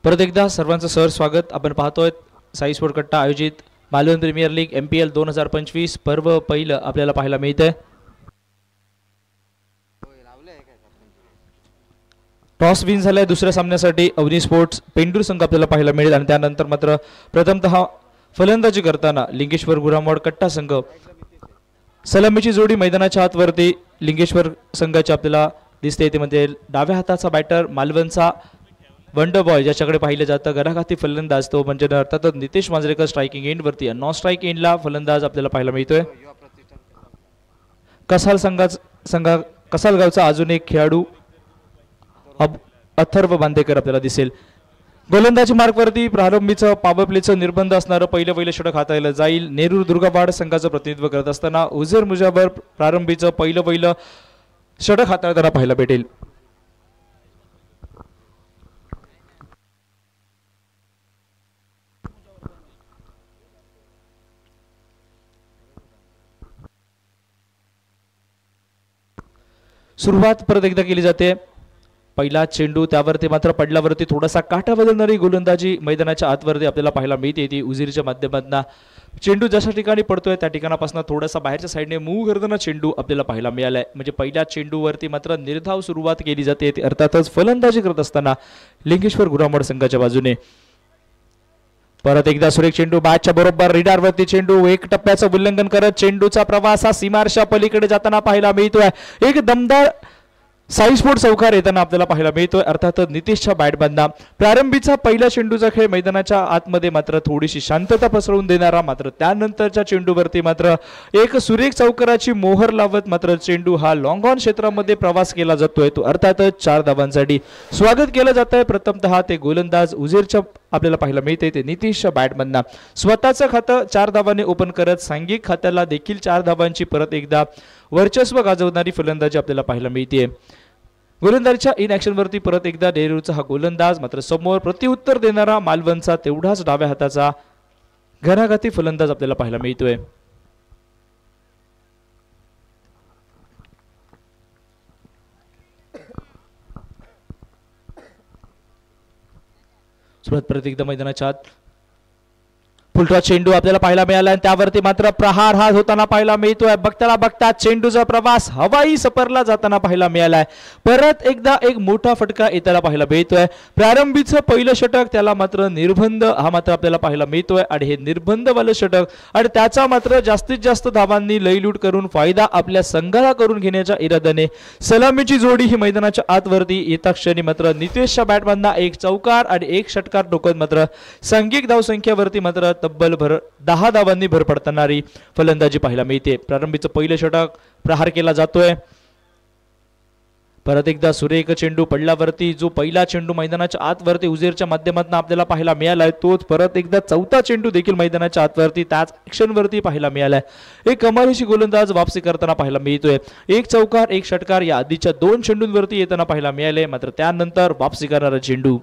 परत एकदा सर्वांचं सर स्वागत. आपण पाहतोय साई स्पोर्ट कट्टा आयोजित मालवण प्रीमियर लीग MPL 2025 पर्व पहिलं आपल्याला पाहायला मिळतंय. टॉस विन झालाय दुसऱ्या सामन्यासाठी अवनी स्पोर्ट्स पेंडूर संघ आपल्याला पाहायला मिळेल आणि त्यानंतर मात्र प्रथमतः फलंदाजी करताना लिंगेश्वर गुरामवाड कट्टा संघ सलामीची जोडी मैदानाच्या आतवरती लिंगेश्वर संघाची आपल्याला दिसते. ते म्हणजे डाव्या हाताचा बॅटर मालवणचा वंडर बॉय ज्याच्याकडे पाहिलं जातं घराघाती फलंदाज तो म्हणजे अर्थातच नितेश मांजरेकर स्ट्रायकिंग एंड वरती नॉन स्ट्राईक एंडला फलंदाज आपल्याला पाहायला मिळतोय. कसाल गावचा अजून एक खेळाडू अथर्व बांदेकर आपल्याला दिसेल. गोलंदाजी मार्कवरती प्रारंभीचं पॉवर प्लेचं निर्बंध असणारं पहिलं षटक हाताळलं जाईल. नेरूर दुर्गावाड संघाचं प्रतिनिधित्व करत असताना उझेर मुजावर प्रारंभीचं पहिलं षटक हाताळताना पाहायला भेटेल. सुरुवात परत एकदा केली जाते. पहिला चेंडू त्यावरती मात्र पडल्यावरती थोडासा काटा बदलणारी गोलंदाजी मैदानाच्या आतवरती आपल्याला पाहायला मिळते. ती उजिरीच्या माध्यमातून चेंडू जशा ठिकाणी पडतोय त्या ठिकाणापासून थोडासा बाहेरच्या साईडने मूव्ह करताना चेंडू आपल्याला पाहायला मिळालाय. म्हणजे पहिल्या चेंडूवरती मात्र निर्धाव सुरुवात केली जाते. अर्थातच फलंदाजी करत असताना लिंगेश्वर गुरामवाड संघाच्या बाजूने परत एकदा सुरेख चेंडू बॅटच्या बरोबर रिडारवरती चेंडू एक टप्प्याचं उल्लंघन करत चेंडूचा प्रवास हा सीमारेषा पलीकडे जाताना पाहायला मिळतोय. एक दमदार साई स्पोर्ट चौकार येताना आपल्याला पाहायला मिळतोय. अर्थातच नितेशच्या बॅटमधना प्रारंभीचा पहिला चेंडूचा खेळ मैदानाच्या आतमध्ये मात्र थोडीशी शांतता पसरवून देणारा मात्र त्यानंतरच्या चेंडूवरती मात्र एक सुरेख चौकाराची मोहर लावत मात्र चेंडू हा लॉंग ऑन क्षेत्रामध्ये प्रवास केला जातोय. तो अर्थातच 4 धावांसाठी स्वागत केलं जात आहे. प्रथमतः ते गोलंदाज उजेरच्या आपल्याला पाहायला मिळते ते नितेशच्या बॅटमधना स्वतःचं खातं 4 धावांनी ओपन करत सांघिक खात्याला देखील 4 धावांची परत एकदा वर्चस्व गाजवणारी फलंदाजी आपल्याला पाहायला मिळते. गोलंदाजीच्या इन ऍक्शन वरती परत एकदा नेरूरचा हा गोलंदाज मात्र समोर प्रत्युत्तर देणारा मालवणचा तेवढाच डाव्या हाताचा घराघाती फलंदाज आपल्याला पाहायला मिळतोय. सुरुवात परत एकदा मैदानाच्या आत फुलटॉस चेंडू आपल्याला पाहायला मिळाला आणि त्यावरती मात्र प्रहार हात होताना पाहायला मिळतोय. बघता चेंडूचा प्रवास हवाई सफरला जाताना पाहायला मिळालाय. परत एकदा एक मोठा फटका येताना पाहायला मिळतोय. प्रारंभीचं पहिलं षटक त्याला मात्र निर्बंध हा मात्र आपल्याला पाहायला मिळतोय आणि हे निर्बंधवालं षटक आणि त्याचा मात्र जास्तीत जास्त धावांनी लईलूट करून फायदा आपल्या संघाला करून घेण्याच्या इराद्याने सलामीची जोडी ही मैदानाच्या आतवरती येता क्षणी मात्र नितेशच्या बॅटमधना एक चौकार आणि एक षटकार टोकत मात्र सांघिक धावसंख्येवरती मात्र तब्बल 10 धावांनी भर पडतानारी फलंदाजी पाहायला मिळते. प्रारंभीचं पहिलं षटक प्रहार केला जातोय. परत एकदा सुरेख चेंडू पडल्यावरती जो पहिला चेंडू मैदानाच्या आतवरती उजेरच्या माध्यमातून आपल्याला पाहायला मिळालाय तोच परत एकदा चौथा चेंडू देखील मैदानाच्या आतवरती त्याच ऍक्शनवरती पाहायला मिळालाय. एक कमालीची गोलंदाज वापसी करताना पाहायला मिळतोय. एक चौकार एक षटकार या आधीच्या 2 चेंडूंवरती येताना पाहायला मिळाले मात्र त्यानंतर वापसी करणारा चेंडू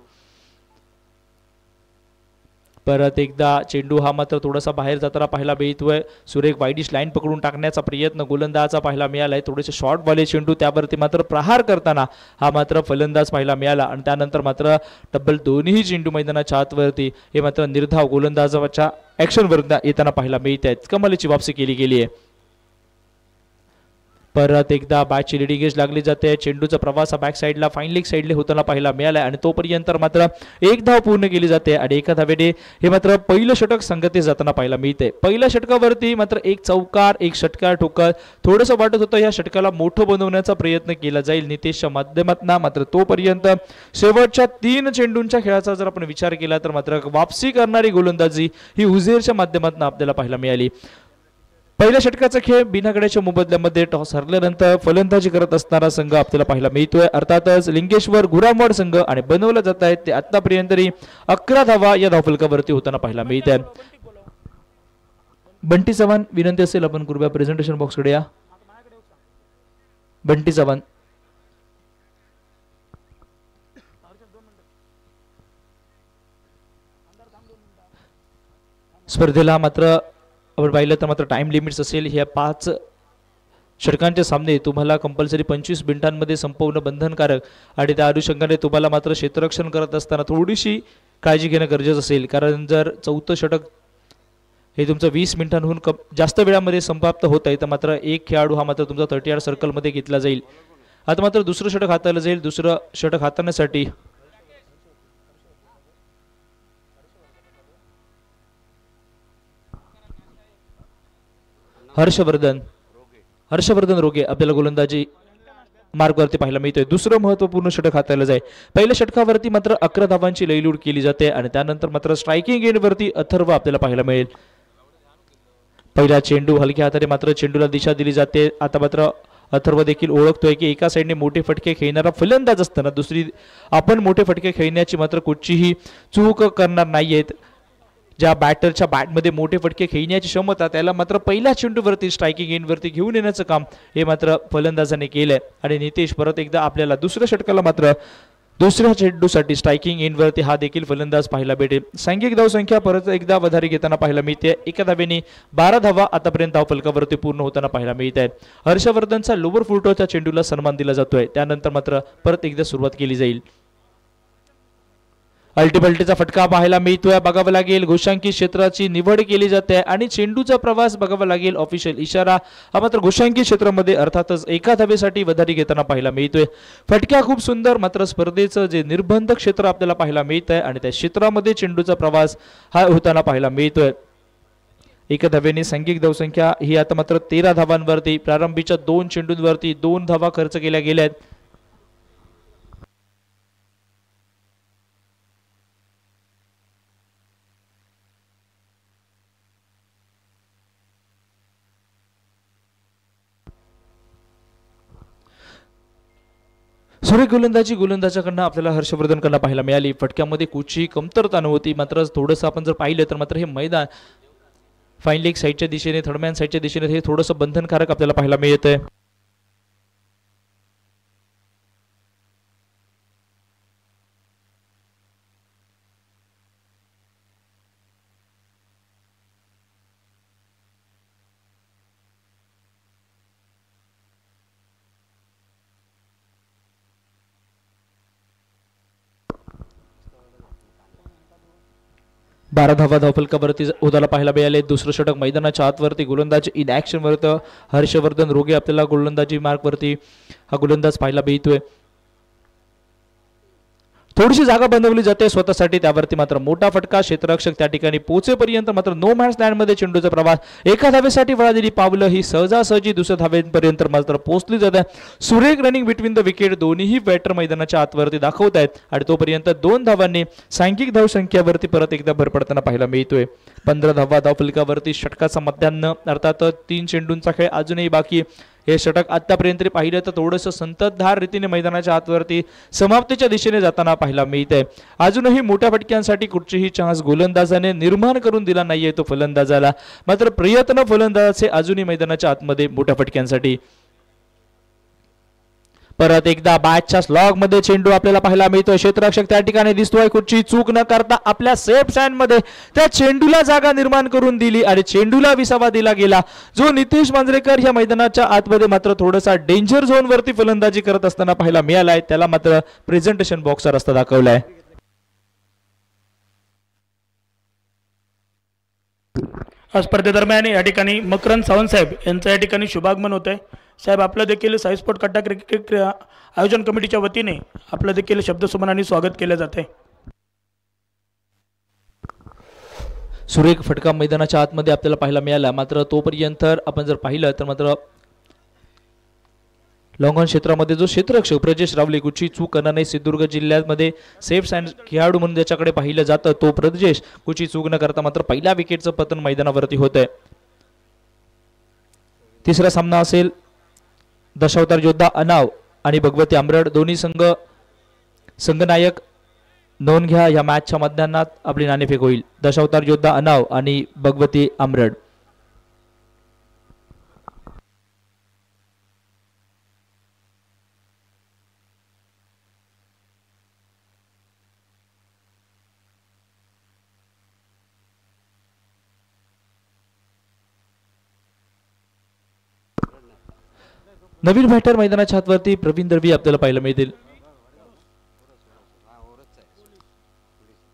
परत एकदा चेंडू हा मात्र थोडासा बाहेर जाताना पाहायला मिळतोय. सुरेख वाईडिश लाईन पकडून टाकण्याचा प्रयत्न गोलंदाजाचा पाहायला मिळालाय. थोडेसे शॉर्ट बॉल चेंडू त्यावरती मात्र प्रहार करताना हा मात्र फलंदाज पाहायला मिळाला आणि त्यानंतर मात्र तब्बल दोन्ही चेंडू मैदानाच्या आतवरती हे मात्र निर्धाव गोलंदाजाच्या ऍक्शनवर येताना पाहायला मिळत आहेत. कमालीची वापसी केली गेली आहे. परत एकदा बॅटची लिडिंग एज लागली जाते. चेंडूचा प्रवास बॅक साईडला फाईन लेग साईडला होताना पाहायला मिळाला आणि तोपर्यंत मात्र एक धाव पूर्ण केली जाते आणि एका धावेने हे मात्र पहिलं षटक संगतीत जाताना पाहायला मिळते. पहिल्या षटकावरती मात्र एक चौकार एक षटकार ठोकत थोडंसं वाटत होतं या षटकाला मोठं बनवण्याचा प्रयत्न केला जाईल नितेशच्या माध्यमातून मात्र तोपर्यंत शेवटच्या 3 चेंडूंच्या खेळाचा जर आपण विचार केला तर मात्र वापसी करणारी गोलंदाजी ही उझेरच्या माध्यमातून आपल्याला पाहायला मिळाली. पहिल्या षटकाचा खेळ बिनागड्याच्या मोबदल्यामध्ये टॉस हरल्यानंतर फलंदाजी करत असणारा संघ आपल्याला पाहायला मिळतोय. अर्थातच लिंगेश्वर गुरामवाड संघ आणि बनवलं जात आहेत ते आतापर्यंत 11 धावा या धावफलकावरती होताना पाहायला मिळत आहेत. बंटी चव्हाण विनंती असेल आपण कृपया प्रेझेंटेशन बॉक्सकडे या. बंटी चव्हाण स्पर्धेला मात्र आपण पाहिलं तर मात्र टाइम लिमिट्स असेल. ह्या 5 षटकांचे सामने तुम्हाला कंपल्सरी 25 मिनिटांमध्ये संपवणं बंधनकारक आणि त्या अनुषंगाने तुम्हाला मात्र क्षेत्ररक्षण करत असताना थोडीशी काळजी घेणं गरजेचं असेल, कारण जर चौथं षटक हे तुमचं 20 मिनिटांहून जास्त वेळामध्ये समाप्त होत आहे तर मात्र एक खेळाडू हा मात्र तुमचा 30 यार्ड सर्कलमध्ये घेतला जाईल. आता मात्र दुसरं षटक हाताळलं जाईल. दुसरं षटक हाताळण्यासाठी हर्षवर्धन रोगे आपल्याला गोलंदाजी मार्गवरती पाहायला मिळतोय. दुसरं महत्त्वपूर्ण षटक हाताळलं जाईल. पहिल्या षटकावरती मात्र 11 धावांची लईलूड केली जाते आणि त्यानंतर मात्र स्ट्रायकिंग एंडवरती अथर्व आपल्याला पाहायला मिळेल. पहिला चेंडू हलक्या हाताने मात्र चेंडूला दिशा दिली जाते. आता मात्र अथर्व देखील ओळखतोय की एका साईडने मोठे फटके खेळणारा फलंदाज असताना दुसरी आपण मोठे फटके खेळण्याची मात्र कुठचीही चूक करणार नाहीयेत. ज्या बॅटरच्या बॅटमध्ये मोठे फटके खेळण्याची क्षमता त्याला मात्र पहिल्या चेंडूवरती स्ट्रायकिंग एंडवरती घेऊन येण्याचं काम हे मात्र फलंदाजाने केलंय. आणि नितेश परत एकदा आपल्याला दुसऱ्या षटकाला मात्र दुसऱ्या चेंडूसाठी स्ट्रायकिंग एंडवरती हा देखील फलंदाज पाहायला भेटेल. सांघिक धावसंख्या परत एकदा वधारी घेताना पाहायला मिळते. एका धावेने 12 धावा आतापर्यंत धावफलकावरती पूर्ण होताना पाहायला मिळत आहेत. हर्षवर्धनचा लोअर फुटबॉलच्या चेंडूला सन्मान दिला जातोय. त्यानंतर मात्र परत एकदा सुरुवात केली जाईल. अल्टीपल्टीचा फटका पाहायला मिळतोय. बघावं लागेल घोषांकित क्षेत्राची निवड केली जाते आणि चेंडूचा प्रवास बघावा लागेल. ऑफिशियल इशारा हा मात्र घोषांकित क्षेत्रामध्ये अर्थातच एका धावेसाठी वधारी घेताना पाहायला मिळतोय. फटक्या खूप सुंदर, मात्र स्पर्धेचं जे निर्बंध क्षेत्र आपल्याला पाहायला मिळत आहे आणि त्या क्षेत्रामध्ये चेंडूचा प्रवास हा होताना पाहायला मिळतोय. एका धावेने सांघिक धावसंख्या ही आता मात्र 13 धावांवरती प्रारंभीच्या 2 चेंडूंवरती 2 धावा खर्च केल्या गेल्या आहेत. सुरेख गोलंदाजाकडनं आपल्याला हर्षवर्धनकडनं पाहायला मिळाली. फटक्यामध्ये कुठची कमतरता नव्हती. मात्र थोडंसं आपण जर पाहिलं तर मात्र हे मैदान फाईन लेग साईडच्या दिशेने थर्डमॅन साईडच्या दिशेने हे थोडंसं बंधनकारक आपल्याला पाहायला मिळत आहे. बारा धावा धावफलकावरती होताना पाहायला मिळाले. दुसरं षटक मैदानाच्या आतवरती गोलंदाज इन ऍक्शन वरती हर्षवर्धन रोगे आपल्याला गोलंदाजी मार्कवरती हा गोलंदाज पाहायला मिळतोय. थोडीशी जागा बनवली जाते स्वतःसाठी, त्यावरती मात्र मोठा फटका. क्षेत्ररक्षक त्या ठिकाणी पोहोचेपर्यंत मात्र नो मॅन्स लँड मध्ये चेंडूचा प्रवास एका धावेसाठी वळालेली पावलं ही सहजासहजी दुसऱ्या धावेपर्यंत मात्र पोहोचली जाते. सुरेख रनिंग बिटवीन द विकेट दोन्ही बॅटर मैदानाच्या आतवरती दाखवत आहेत आणि तोपर्यंत 2 धावांनी सांघिक धावसंख्येवरती परत एकदा भर पडताना पाहायला मिळतोय. 15 धावा धावफलकावरती षटकाचा मध्यान्न अर्थात 3 चेंडूंचा खेळ अजूनही बाकी. हे षटक आतापर्यंत पाहिलं तर थोडंसं संततधार रीतीने मैदानाच्या आतवरती समाप्तीच्या दिशेने जाताना पाहायला मिळतंय. अजूनही मोठ्या फटक्यांसाठी कुठचीही चान्स गोलंदाजाने निर्माण करून दिला नाहीये तो फलंदाजाला. मात्र प्रयत्न फलंदाजाचे अजूनही मैदानाच्या आतमध्ये मोठ्या फटक्यांसाठी. परत एकदा बॅटच्या स्लॉग मध्ये चेंडू आपल्याला पाहायला मिळतोय. क्षेत्ररक्षक त्या ठिकाणी दिसतोय. कुठची चूक न करता आपल्या सेफ स्टँड मध्ये त्या चेंडूला जागा निर्माण करून दिली आणि चेंडूला विसावा दिला गेला. जो नितेश मांजरेकर या मैदानाच्या आतमध्ये मात्र थोडासा डेंजर झोन वरती फलंदाजी करत असताना पाहायला मिळालाय. त्याला मात्र प्रेझेंटेशन बॉक्सचा रस्ता दाखवलाय. स्पर्धेदरम्यान या ठिकाणी मकरंद सावंत साहेब यांचं या ठिकाणी शुभागमन होत आहे. साहेब आपलं देखील साई स्पोर्ट कट्टा क्रिकेट आयोजन कमिटीच्या वतीने आपलं देखील शब्दसुमनाने स्वागत केलं जाते. सुरेख फटका मैदानाच्या आतमध्ये आपल्याला पाहायला मिळाला. मात्र तोपर्यंत आपण जर पाहिलं तर मात्र लॉंग ऑन क्षेत्रामध्ये जो क्षेत्ररक्षक ब्रजेश रावले कुठची चूक करणार नाही. सिंधुदुर्ग जिल्ह्यामध्ये सेफ साइड खेळाडू म्हणून ज्याच्याकडे पाहिलं जातं तो ब्रजेश कुठची चूक न करता मात्र पहिल्या विकेटचं पतन मैदानावरती होत आहे. तिसरा सामना असेल दशावतार योद्धा अनाव आणि भगवती आंबरड दोन्ही संघनायक नोंद घ्या. या मॅचच्या मध्यान्हात आपली नाणेफेक होईल. दशावतार योद्धा अनाव आणि भगवती आंबरड. नवीन बॅटर मैदानाच्या हातवरती प्रवीण दळवी आपल्याला पाहायला मिळतील.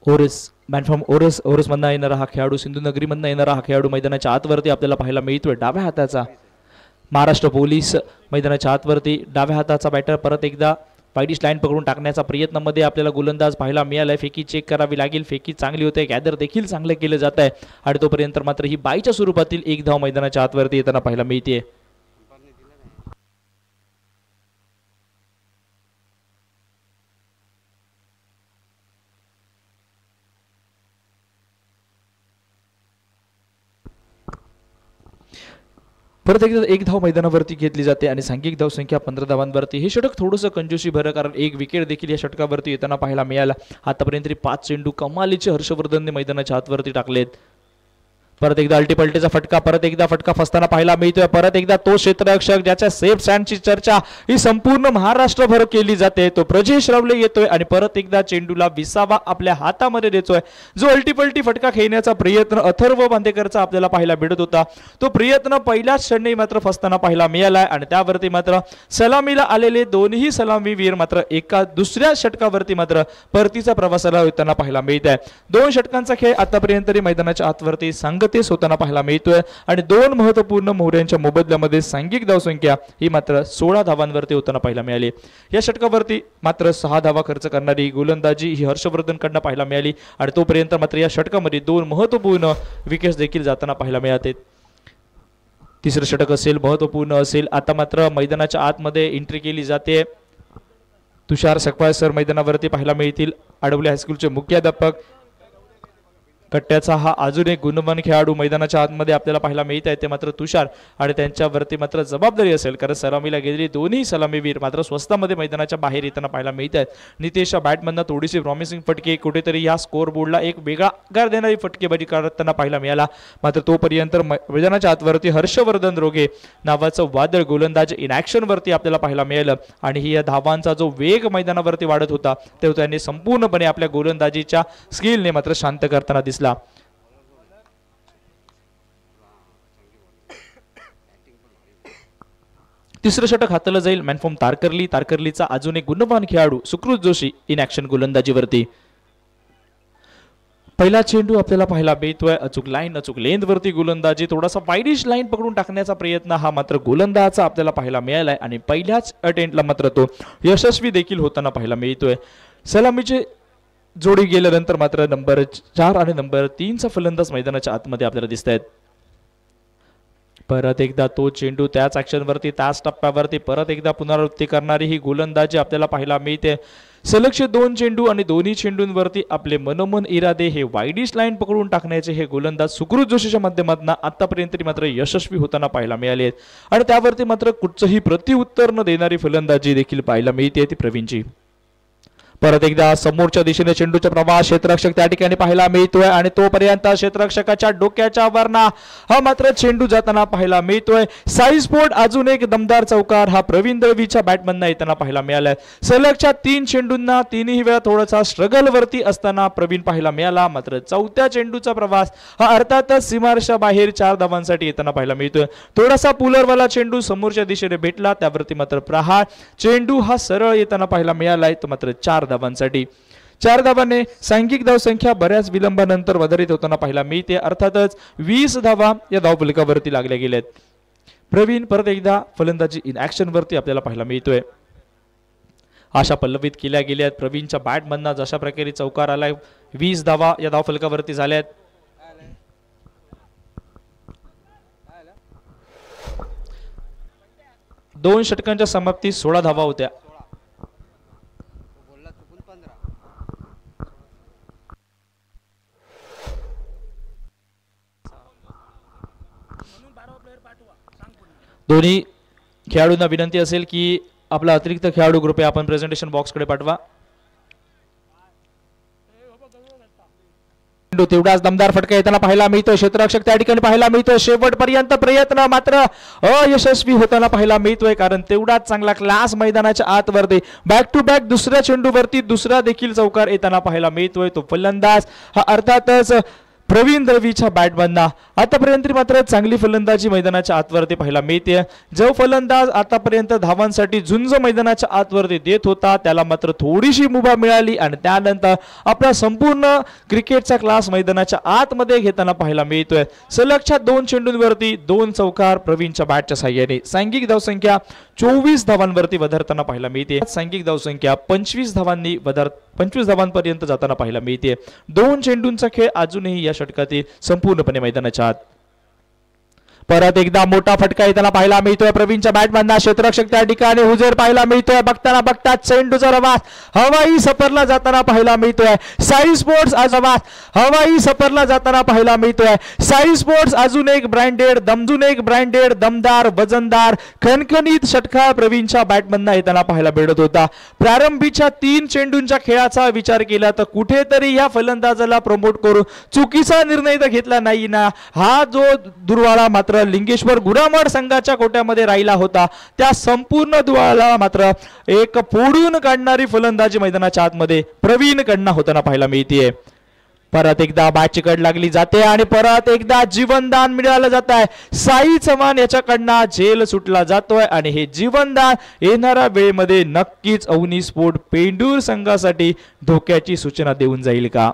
ओरेस मॅनफ्रॉम ओरेस मधनं येणारा हा खेळाडू, सिंधुनगरी मधनं येणारा हा खेळाडू मैदानाच्या आतवरती आपल्याला पाहायला मिळतोय. डाव्या हाताचा महाराष्ट्र पोलीस मैदानाच्या आतवरती डाव्या हाताचा बॅटर परत एकदा पायडीश लाईन पकडून टाकण्याचा प्रयत्नामध्ये आपल्याला गोलंदाज पाहायला मिळालाय. फेकी चेक करावी लागेल. फेकी चांगली होते, गॅदर देखील चांगलं केलं जात आहे आणि तोपर्यंत मात्र ही बाईच्या स्वरूपातील एक धाव मैदानाच्या आतवरती येताना पाहायला मिळते. परत एकदा एक धाव मैदानावरती घेतली जाते आणि सांघिक धाव संख्या 15 धावांवरती. हे षटक थोडंसं कंजूसी भरं, कारण एक विकेट देखील या षटकावरती येताना पाहायला मिळाला. आतापर्यंत 5 चेंडू कमालीचे हर्षवर्धनने मैदानाच्या आतवरती टाकलेत. परत एकदा अल्टीपल्टीचा फटका, परत एकदा फटका फसताना पाहायला मिळतोय. परत एकदा तो क्षेत्ररक्षक ज्याच्या सेफ स्टँडची चर्चा ही संपूर्ण महाराष्ट्रभर केली जाते, तो प्रजेश रावले येतोय आणि परत एकदा चेंडूला विसावा आपल्या हातामध्ये देतोय. जो अल्टीपल्टी फटका खेळण्याचा प्रयत्न अथर्व बांदेकरचा आपल्याला पाहायला मिळत होता, तो प्रयत्न पहिल्याच क्षणी मात्र फसताना पाहायला मिळालाय आणि त्यावरती मात्र सलामीला आलेले दोन्ही सलामीवीर मात्र एका दुसऱ्या षटकावरती मात्र परतीचा प्रवासाला होताना पाहायला मिळत आहे. 2 षटकांचा खेळ आतापर्यंत सांगतेच होताना पाहायला मिळतोय आणि 2 महत्वपूर्ण मोहऱ्यांच्या मोबदल्यामध्ये सांघिक धावसंख्या ही मात्र 16 धावांवरती होताना पाहायला मिळाली. या षटकावरती मात्र 6 धावा खर्च करणारी गोलंदाजी ही हर्षवर्धन कडनं पाहायला मिळाली आणि तोपर्यंत मात्र या षटकामध्ये 2 महत्वपूर्ण विकेट्स देखील जाताना पाहायला मिळतात. तिसरं षटक असेल, महत्वपूर्ण असेल. आता मात्र मैदानाच्या आतमध्ये एंट्री केली जाते. तुषार सकपाळ सर मैदानावरती पाहायला मिळतील. आडवले हायस्कूलचे मुख्याध्यापक. कट्ट्याचा हा अजून एक गुणवान खेळाडू मैदानाच्या आतमध्ये आपल्याला पाहायला मिळत आहे, ते मात्र तुषार आणि त्यांच्यावरती मात्र जबाबदारी असेल, कारण सलामीला गेलेली दोन्ही सलामीवीर मात्र स्वस्तामध्ये मैदानाच्या बाहेर येताना पाहायला मिळत आहेत. नितेशच्या बॅटमधनं थोडीशी प्रॉमिसिंग फटके, कुठेतरी या स्कोर बोर्डला एक वेगळा आकार देणारी फटकेबाजी करताना पाहायला मिळाला. मात्र तोपर्यंत मैदानाच्या आतवरती हर्षवर्धन रोगे नावाचं वादळ गोलंदाज इन ॲक्शन वरती आपल्याला पाहायला मिळालं आणि ही या धावांचा जो वेग मैदानावरती वाढत होता तो त्यांनी संपूर्णपणे आपल्या गोलंदाजीच्या स्किलने मात्र शांत करताना दिसला. तिसरं षटक हाताला जाईल मॅनफ्रॉम तारकर्लीचा अजून एक गुणवान खेळाडू सुकृत जोशी इन ॲक्शन गोलंदाजीवरती. पहिला चेंडू आपल्याला पाहायला मिळतोय. अचूक लाईन, अचूक लेंथ वरती गोलंदाजी. थोडासा वाईडिश लाईन पकडून टाकण्याचा प्रयत्न हा मात्र गोलंदाजाचा आपल्याला पाहायला मिळालाय आणि पहिल्याच अटेम्प्टला मात्र तो यशस्वी देखील होताना पाहायला मिळतोय. सलामीचे जोडी गेल्यानंतर मात्र नंबर 4 आणि नंबर 3चा फलंदाज मैदानाच्या आतमध्ये आपल्याला दिसत आहेत. परत एकदा तो चेंडू त्याच ॲक्शनवरती, त्याच टप्प्यावरती परत एकदा पुनरावृत्ती करणारी ही गोलंदाजी आपल्याला पाहायला मिळते. सलगचे 2 चेंडू आणि दोन्ही चेंडूंवरती आपले मनोमन इरादे हे वाईडिश लाईन पकडून टाकण्याचे हे गोलंदाज सुकृत जोशीच्या माध्यमातून आतापर्यंत मात्र यशस्वी होताना पाहायला मिळाले आहेत आणि त्यावरती मात्र कुठचंही प्रत्युत्तर न देणारी फलंदाजी देखील पाहायला मिळते ती प्रवीणची. परत एकदा समोरच्या दिशेने चेंडूचा प्रवास क्षेत्ररक्षक त्या ठिकाणी पाहायला मिळतोय आणि तोपर्यंत क्षेत्ररक्षकाच्या डोक्याच्या वरना हा मात्र चेंडू जाताना पाहायला मिळतोय. साई स्पोर्ट अजून एक दमदार चौकार हा प्रवीण दळवीच्या बॅटमधनं येताना पाहायला मिळालाय. सलगच्या 3 चेंडूंना 3ही वेळा थोडासा स्ट्रगल वरती असताना प्रवीण पाहायला मिळाला. मात्र 4थ्या चेंडूचा प्रवास हा अर्थातच सीमारेषा बाहेर 4 धावांसाठी येताना पाहायला मिळतोय. थोडासा पुलरवाला चेंडू समोरच्या दिशेने भेटला, त्यावरती मात्र प्रहार चेंडू हा सरळ येताना पाहायला मिळालाय. तो मात्र 4 धावांसाठी. 4 धावांनी सांघिक धाव संख्या बऱ्याच विलंबानंतर वधारित होताना पाहायला मिळते. अर्थातच 20 धावा या धावफलकावरती लागल्या गेल्यात. प्रवीण परत एकदा फलंदाजी इन ॲक्शन वरती आपल्याला पाहायला मिळतोय. आशा पल्लवित केल्या गेल्यात. प्रवीणच्या बॅटमधनं जशा प्रकारे चौकार आलाय, 20 धावा या धावफलकावरती झाल्यात. दोन षटकांच्या समाप्ती 16 धावा होत्या. दोन्ही खेळाडूंना विनंती असेल की आपला अतिरिक्त खेळाडू ग्रुप आपण प्रेझेंटेशन बॉक्सकडे पाठवा. तेवढाच दमदार फटका येताना पाहायला मिळतोय. क्षेत्ररक्षक त्या ठिकाणी पाहायला मिळतोय. शेवटपर्यंत प्रयत्न मात्र अयशस्वी होताना पाहायला मिळतोय, कारण तेवढाच चांगला क्लास मैदानाच्या आतवरती बॅक टू बॅक दुसऱ्या चेंडूवरती दुसरा देखील चौकार येताना पाहायला मिळतोय. तो फलंदाज हा अर्थातच प्रवीण दळवीच्या बॅटमधनं आतापर्यंत मात्र चांगली फलंदाजी मैदानाच्या आतवरती पाहायला मिळते। जो फलंदाज आतापर्यंत धावांसाठी झुंज मैदानाच्या आतवरती देत होता त्याला मात्र थोडीशी मुभा मिळाली आणि त्यानंतर आपला संपूर्ण क्रिकेटचा क्लास मैदानाच्या आतमध्ये घेताना पाहायला मिळतोय। सलगच्या 2 चेंडूंवरती 2 चौकार प्रवीणच्या बॅटच्या साहाय्याने सांघिक धावसंख्या 24 धावांवरती वधारताना पाहायला मिळते। सांघिक धावसंख्या 25 धावांपर्यंत जाताना पाहायला मिळते। 2 चेंडूंचा खेळ अजूनही या षटकातील संपूर्णपणे मैदानाच्या आत। परत एकदा मोठा फटका येताना पाहायला मिळतोय प्रवीणच्या बॅटमधनं क्षेत्ररक्षक त्या ठिकाणी हुजेर पाहायला मिळतोय। बघताना बघता चेंडूचा प्रवास हवाई सफरला जाताना पाहायला मिळतोय। साई स्पोर्ट्स हवाई सफरला जाताना पाहायला मिळतोय। साई स्पोर्ट्स अजून एक ब्रँडेड दमदार वजनदार खणखणीत षटकार प्रवीणच्या बॅटमधनं येताना पाहायला मिळत होता। प्रारंभीच्या 3 चेंडूंच्या खेळाचा विचार केला तर कुठेतरी या फलंदाजाला प्रमोट करून चुकीचा निर्णय तर घेतला नाही ना। हा जो दुर्वाळा मात्र लिंगेश्वर गुरामड संघाच्या कोट्यामध्ये राहिला होता त्या संपूर्ण दुवाळाला मात्र एक फोडून काढणारी फलंदाजी मैदानाच्या आतमध्ये प्रवीण कडनं होताना पाहायला मिळते। परत एकदा बॅटची कड लागली जाते आणि परत एकदा जीवनदान मिळालं जात आहे। साई चव्हाण याच्याकडनं झेल सुटला जातोय आणि हे जीवनदान येणाऱ्या वेळेमध्ये नक्कीच अवनी स्पोर्ट पेंडूर संघासाठी धोक्याची सूचना देऊन जाईल का।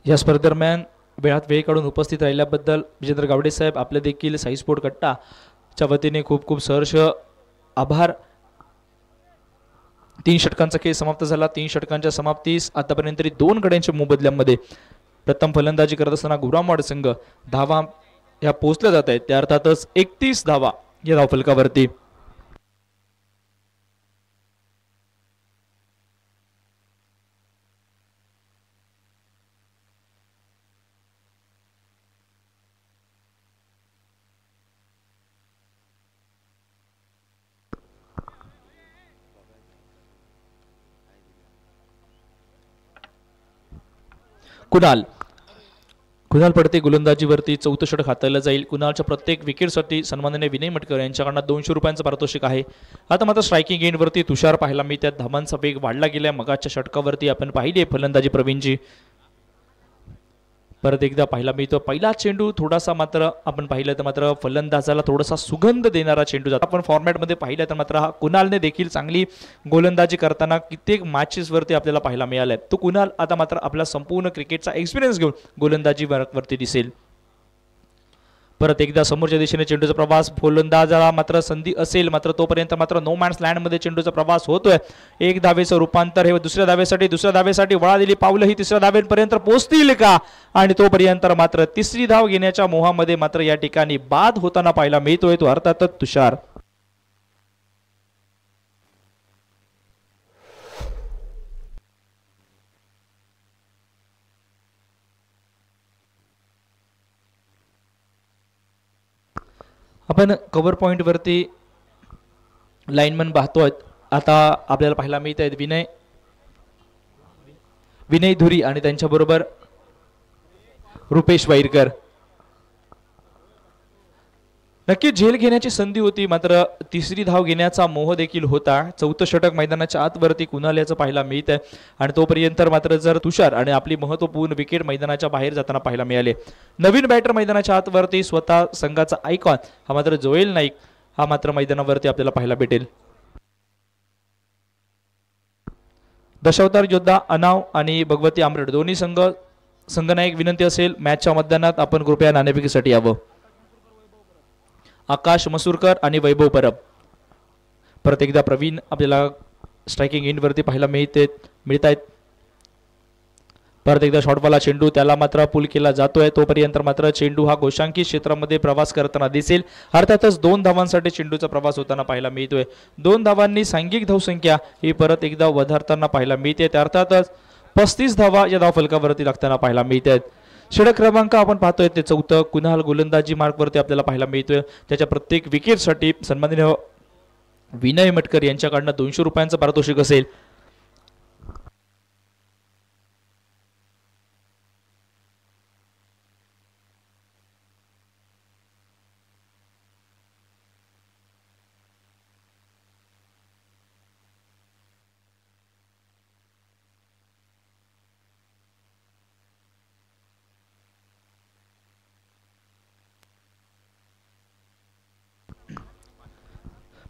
या स्पर्धेदरम्यान वेळात वेळ काढून उपस्थित राहिल्याबद्दल विजेंद्र गावडे साहेब आपले देखील साई स्पोर्ट कट्टाच्या वतीने खूप खूप सहर्ष आभार। 3 षटकांचा खेळ समाप्त झाला। 3 षटकांच्या समाप्तीस आतापर्यंत 2 गड्यांच्या मोबदल्यामध्ये प्रथम फलंदाजी करत असताना गुरामवाड संघ धावा या पोहोचल्या जात आहेत त्या अर्थातच 31 धावा या धावफलकावरती। कुणाल पडते गोलंदाजीवरती 4थं षटक हाताळलं जाईल। कुणालच्या प्रत्येक विकेटसाठी सन्माननीय विनय मटकर यांच्याकडनं 200 रुपयांचं पारितोषिक आहे। आता मात्र स्ट्रायकिंग एंडवरती तुषार पाहायला मिळतात। धावांचा वेग वाढला गेलाय। मगाच्या षटकावरती आपण पाहिली फलंदाजी प्रवीणची। परत एकदा पाहायला मिळतो पहिला चेंडू थोडासा मात्र आपण पाहिलं तर मात्र फलंदाजाला थोडासा सुगंध देणारा चेंडू जातो। आपण फॉर्मॅटमध्ये पाहिलं तर मात्र हा कुणालने देखील चांगली गोलंदाजी करताना कित्येक मॅचेस वरती आपल्याला पाहायला मिळालाय। तो कुणाल आता मात्र आपला संपूर्ण क्रिकेटचा एक्सपिरियन्स घेऊन गोलंदाजी वरती दिसेल। परत एकदा समोरच्या दिशेने चेंडूचा प्रवास फलंदाजाला मात्र संधी असेल मात्र तोपर्यंत मात्र नो मॅन्स लँड मध्ये चेंडूचा प्रवास होतोय। एक धावेचं रूपांतर हे दुसऱ्या धावेसाठी वळा दिली पावलं ही तिसऱ्या धावेपर्यंत पोहोचतील का आणि तोपर्यंत मात्र तिसरी धाव घेण्याच्या मोहामध्ये मात्र या ठिकाणी बाद होताना पाहायला मिळतोय तो अर्थातच तुषार। आपण कव्हर पॉइंट वरती लाईनमन पाहतोय। आता आपल्याला पाहायला मिळत आहेत विनय धुरी आणि त्यांच्याबरोबर रुपेश वाईरकर। नक्की झेल घेण्याची संधी होती मात्र तिसरी धाव घेण्याचा मोह देखील होता। 4थं षटक मैदानाच्या आतवरती कुणाल याचं पाहायला मिळत आहे आणि तोपर्यंत मात्र जर तुषार आणि आपली महत्वपूर्ण विकेट मैदानाच्या बाहेर जाताना पाहायला मिळाले। नवीन बॅटर मैदानाच्या आतवरती स्वतः संघाचा आयकॉन हा मात्र जोएल नाईक हा मात्र मैदानावरती आपल्याला पाहायला भेटेल। दशावतार योद्धा अनाव आणि भगवती आमरड दोन्ही संघनायक विनंती असेल मॅचच्या मैदानात आपण कृपया नाणेफेकीसाठी यावं। आकाश मसूरकर आणि वैभव परब। परत एकदा प्रवीण आपल्याला स्ट्रायकिंग एंड वरती पाहायला मिळत आहेत। परत एकदा शॉर्टवाला चेंडू त्याला मात्र पुल केला जातोय तोपर्यंत मात्र चेंडू हा गोशांकी क्षेत्रामध्ये प्रवास करताना दिसेल। अर्थातच 2 धावांसाठी चेंडूचा प्रवास होताना पाहायला मिळतोय। 2 धावांनी सांघिक धावसंख्या ही परत एकदा वधारताना पाहायला मिळते। अर्थातच 35 धावा या धावफलकावरती लागताना पाहायला मिळतात। षटक क्रमांक आपण पाहतोय ते 4थं कुणाल गोलंदाजी मार्कवरती आपल्याला पाहायला मिळतोय। त्याच्या प्रत्येक विकेटसाठी सन्माननीय विनय मटकर यांच्याकडनं 200 रुपयांचं पारितोषिक असेल।